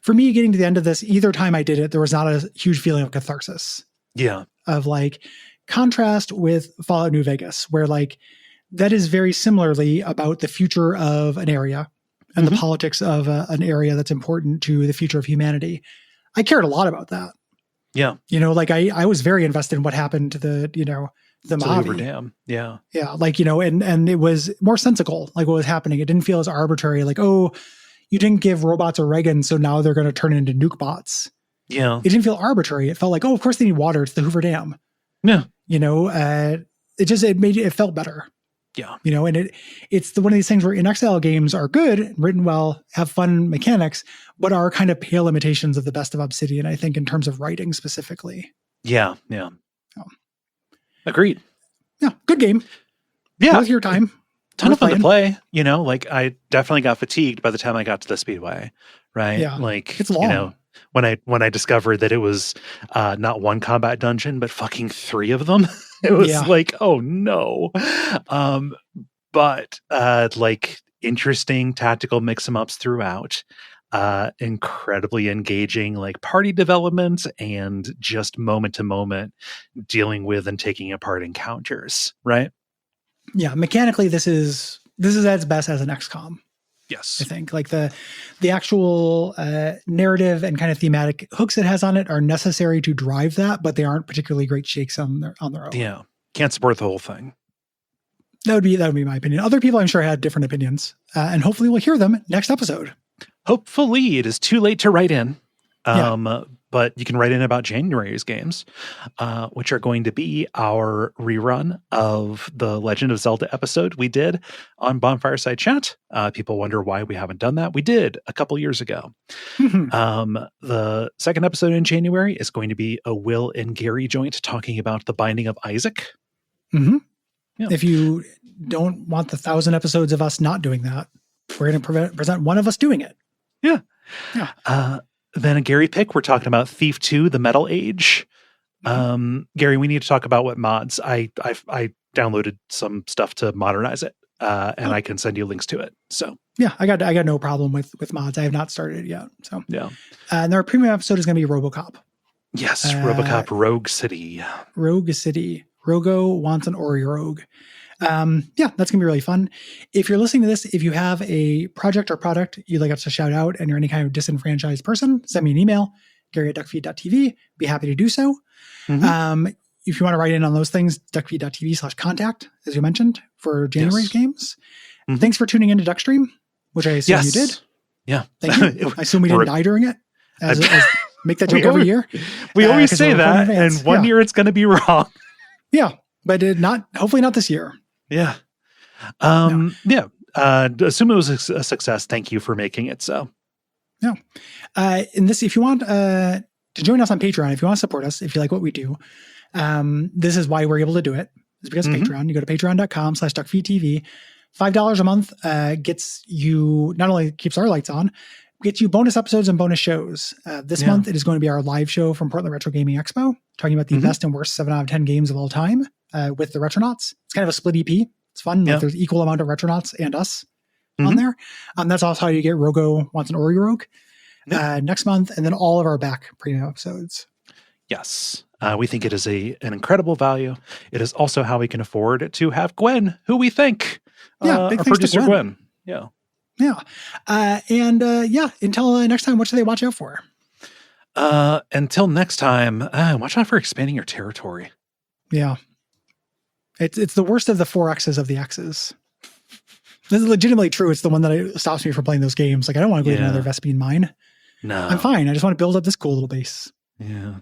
B: for me getting to the end of this, either time I did it, there was not a huge feeling of catharsis. Yeah. Of like contrast with Fallout New Vegas, where like that is very similarly about the future of an area and the politics of an area that's important to the future of humanity. I cared a lot about that. Yeah. Like I was very invested in what happened to the Mojave
C: Dam. Yeah.
B: Yeah. Like, and it was more sensical, like what was happening. It didn't feel as arbitrary, like, oh, you didn't give robots a Reagan, so now they're going to turn into nuke bots.
C: Yeah.
B: It didn't feel arbitrary. It felt like, oh, of course they need water. It's the Hoover Dam.
C: Yeah.
B: It felt better.
C: Yeah.
B: And it's one of these things where in XL games are good, written well, have fun mechanics, but are kind of pale imitations of the best of Obsidian, I think, in terms of writing specifically.
C: Yeah. Yeah.
B: Oh.
C: Agreed.
B: Yeah. Good game.
C: Yeah.
B: Worth your time.
C: Ton of fun to play. I definitely got fatigued by the time I got to the Speedway. Right.
B: Yeah.
C: Like,
B: it's long.
C: When I discovered that it was not one combat dungeon, but fucking 3 of them, it was like, oh no. But interesting tactical mix em ups throughout, incredibly engaging like party development and just moment to moment dealing with and taking apart encounters. Right.
B: Yeah. Mechanically, this is as best as an XCOM.
C: Yes.
B: I think like the actual narrative and kind of thematic hooks it has on it are necessary to drive that, but they aren't particularly great shakes on their own.
C: Yeah. Can't support the whole thing.
B: That would be my opinion. Other people I'm sure had different opinions, and hopefully we'll hear them next episode.
C: Hopefully it is too late to write in. But you can write in about January's games, which are going to be our rerun of the Legend of Zelda episode we did on Bonfireside Chat. People wonder why we haven't done that. We did a couple years ago. The second episode in January is going to be a Will and Gary joint talking about the Binding of Isaac.
B: Mm-hmm.
C: Yeah.
B: If you don't want the 1,000 episodes of us not doing that, we're going to present one of us doing it.
C: Yeah.
B: Yeah.
C: Then a Gary pick, we're talking about Thief 2, The Metal Age. Gary, we need to talk about what mods. I downloaded some stuff to modernize it, and I can send you links to it. So
B: yeah, I got no problem with mods. I have not started it yet. So
C: yeah.
B: And our premium episode is going to be RoboCop.
C: Yes, RoboCop Rogue City.
B: Rogue City. Rogo wants an Ori Rogue. Yeah, that's gonna be really fun. If you're listening to this, if you have a project or product you'd like us to shout out and you're any kind of disenfranchised person, send me an email, Gary@Duckfeed.tv. Be happy to do so.
C: Mm-hmm.
B: If you want to write in on those things, Duckfeed.tv/contact, as you mentioned, for January's games.
C: Mm-hmm.
B: Thanks for tuning into Duckstream, which I assume you did.
C: Yeah.
B: Thank you. I assume we didn't die during it. As make that joke every year.
C: We always say that, and one year it's going to be wrong.
B: Yeah, but hopefully not this year.
C: Yeah. Yeah. Assume it was a success. Thank you for making it so.
B: Yeah. If you want to join us on Patreon, if you want to support us, if you like what we do, this is why we're able to do it. It's because of Patreon. You go to patreon.com/DuckFeedTV. $5 a month gets you, not only keeps our lights on, gets you bonus episodes and bonus shows. This month, it is going to be our live show from Portland Retro Gaming Expo, talking about the best and worst 7 out of 10 games of all time with the Retronauts. It's kind of a split EP. It's fun. Like there's equal amount of Retronauts and us on there. That's also how you get Rogo Wants an Ori Rogue next month, and then all of our back premium episodes.
C: Yes. We think it is an incredible value. It is also how we can afford to have Gwen, who we thank.
B: Big
C: our
B: thanks
C: producer
B: to
C: Gwen. Yeah.
B: Yeah. Until next time, what should they watch out for?
C: Until next time, watch out for expanding your territory.
B: Yeah. It's the worst of the 4 X's of the X's. This is legitimately true. It's the one that stops me from playing those games. Like, I don't want to go to another Vespine mine.
C: No.
B: I'm fine. I just want to build up this cool little base.
C: Yeah.